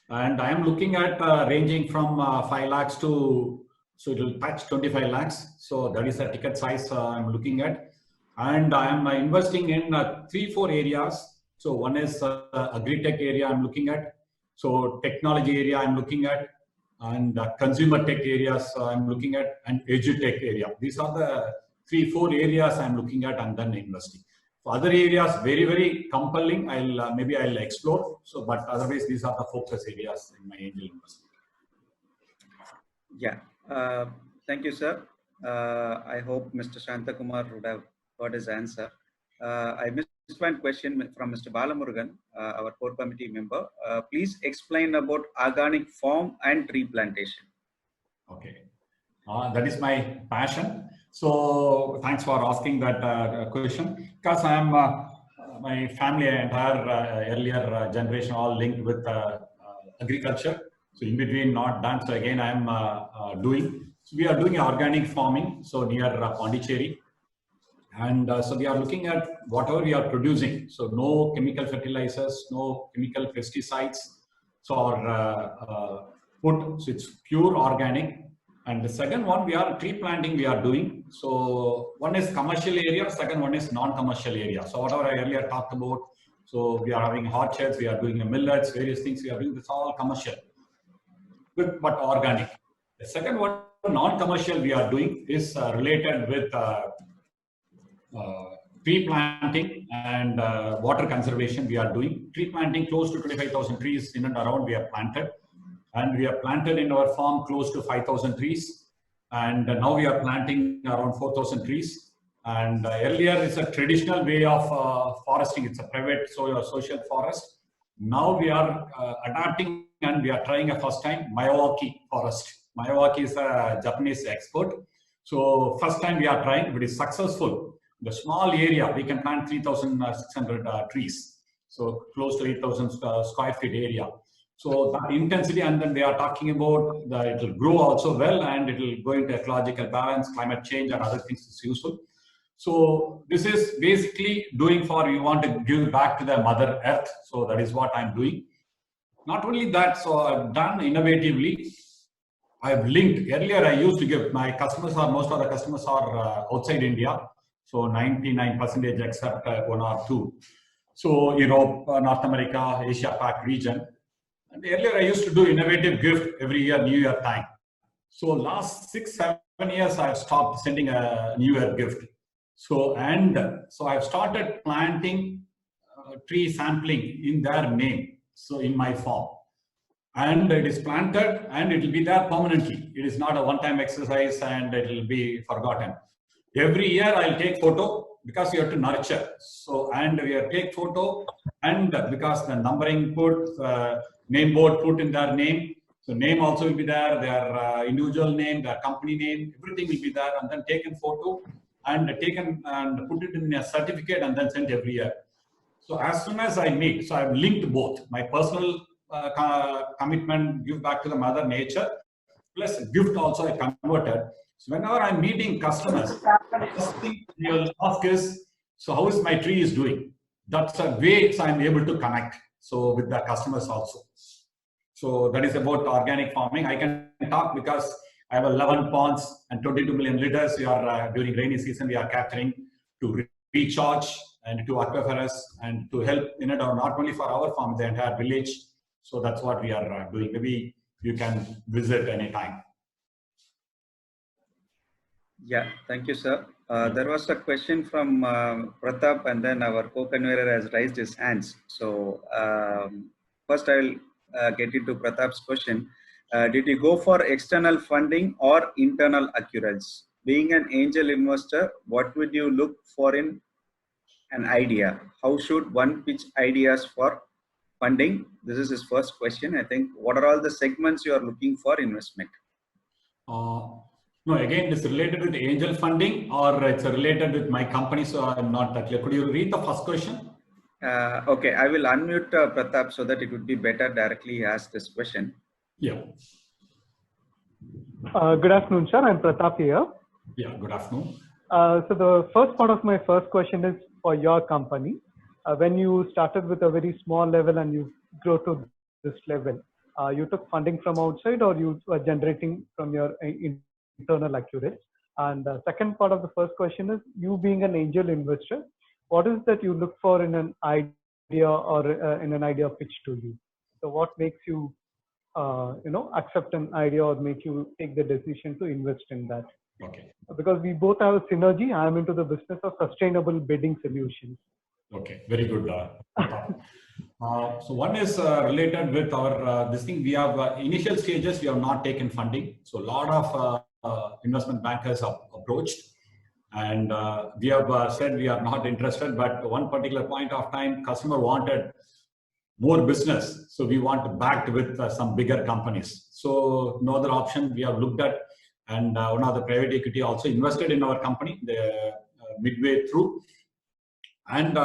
And I am looking at ranging from 5 lakhs to, so it will touch 25 lakhs. So that is the ticket size I'm looking at. And I am investing in 3-4 areas. So one is agri-tech area I'm looking at. So technology area I'm looking at, and consumer tech areas I'm looking at, and edu-tech area. These are the 3-4 areas I'm looking at and then investing. For other areas, very, very compelling, maybe I'll explore. So, but otherwise, these are the focus areas in my angel investment. Yeah, thank you, sir. I hope Mr. Shantakumar would have got his answer. I missed one question from Mr. Balamurugan, our core committee member. Please explain about organic farm and tree plantation. Okay, that is my passion. So thanks for asking that question, because I am my family entire earlier generation all linked with agriculture. So in between not done. So again I am doing. So we are doing organic farming. So near Pondicherry. And so we are looking at whatever we are producing. So no chemical fertilizers, no chemical pesticides, so so it's pure organic. And the second one, we are tree planting we are doing. So one is commercial area, second one is non-commercial area. So whatever I earlier talked about, so we are having orchards, we are doing the millets, various things we are doing, this all commercial, but organic. The second one, non-commercial we are doing is related with tree planting and water conservation we are doing. Tree planting, close to 25,000 trees in and around we have planted. And we have planted in our farm close to 5,000 trees. And now we are planting around 4,000 trees. And earlier it's a traditional way of foresting. It's a private social forest. Now we are adapting and we are trying a first time Miyawaki forest. Miyawaki is a Japanese expert. So first time we are trying, if it is successful, the small area, we can plant 3,600 trees. So close to 8,000 square feet area. So that intensity, and then they are talking about that it will grow also well and it will go into ecological balance, climate change and other things is useful. So this is basically doing for, you want to give back to the Mother Earth. So that is what I'm doing. Not only that, so I've done innovatively. I've linked, earlier I used to give, my customers are, most of the customers are outside India. So 99% except one or two. So Europe, North America, Asia Pac region. And earlier I used to do innovative gift every year, New Year time. So last 6-7 years I've stopped sending a New Year gift. So I've started planting tree sampling in their name. So in my farm. And it is planted and it will be there permanently. It is not a one-time exercise and it will be forgotten. Every year I'll take photo because you have to nurture. So, and we have take photo and because the numbering put, name board put in their name. So name also will be there, their individual name, their company name, everything will be there, and then taken photo and taken and put it in a certificate and then sent every year. So as soon as I meet, so I've linked both my personal commitment, give back to the Mother Nature, plus gift also I converted. So whenever I'm meeting customers, the first thing you'll ask is, so how is my tree is doing? That's a way so I'm able to connect. So with the customers also. So that is about organic farming. I can talk because I have 11 ponds and 22 million liters. We are during rainy season, we are capturing to recharge and to aquifers and to help in it, not only for our farm, the entire village. So that's what we are doing. Maybe you can visit anytime. Yeah, thank you, sir. There was a question from Pratap, and then our co-convener has raised his hands. So first I will get into Pratap's question. Did you go for external funding or internal accruals? Being an angel investor, what would you look for in an idea? How should one pitch ideas for funding? This is his first question. I think, what are all the segments you are looking for investment? No, again, it's related with angel funding or it's related with my company, so I'm not that clear. Could you read the first question? Okay, I will unmute Pratap so that it would be better directly ask this question. Yeah. Good afternoon, sir. I'm Pratap here. Yeah, good afternoon. So the first part of my first question is for your company. When you started with a very small level and you grow to this level, you took funding from outside or you were generating from your internal accruals? And the second part of the first question is, you being an angel investor, what is that you look for in an idea or in an idea pitch to you? So what makes you, accept an idea or make you take the decision to invest in that? Okay. Because we both have a synergy. I am into the business of sustainable bidding solutions. Okay, very good. So one is related with our this thing. We have initial stages. We have not taken funding. So a lot of investment bankers have approached, and we have said we are not interested. But one particular point of time, customer wanted more business, so we want backed with some bigger companies. So no other option we have looked at, and one of the private equity also invested in our company midway through. And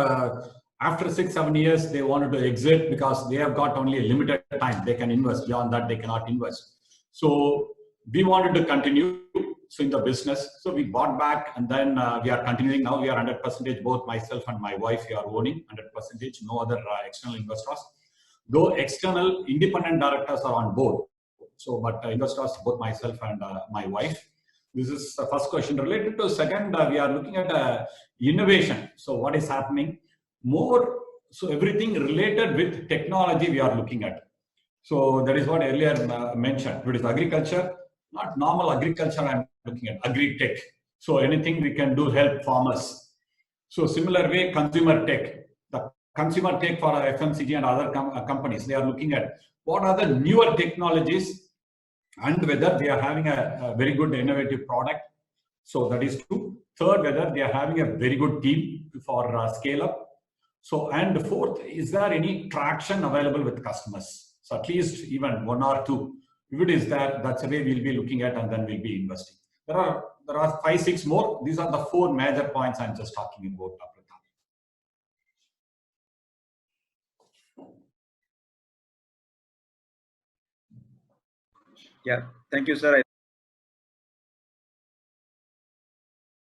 after 6-7 years, they wanted to exit because they have got only a limited time they can invest. Beyond that, they cannot invest. So we wanted to continue in the business. So we bought back, and then we are continuing now. We are 100%, both myself and my wife, we are owning 100%, no other external investors. Though external independent directors are on board, So, but investors, both myself and my wife. This is the first question. Related to second, we are looking at innovation. So what is happening? More, so everything related with technology we are looking at. So that is what earlier mentioned. It is agriculture, not normal agriculture I'm looking at, agri-tech. So anything we can do help farmers. So similar way, consumer tech. The consumer tech for FMCG and other companies, they are looking at what are the newer technologies and whether they are having a very good innovative product. So that is two. Third, whether they are having a very good team for scale up. So, and fourth, is there any traction available with customers? So at least even one or two. If it is that, that's the way we'll be looking at, and then we'll be investing. There are 5, 6 more. These are the 4 major points I'm just talking about. Yeah, thank you, sir. I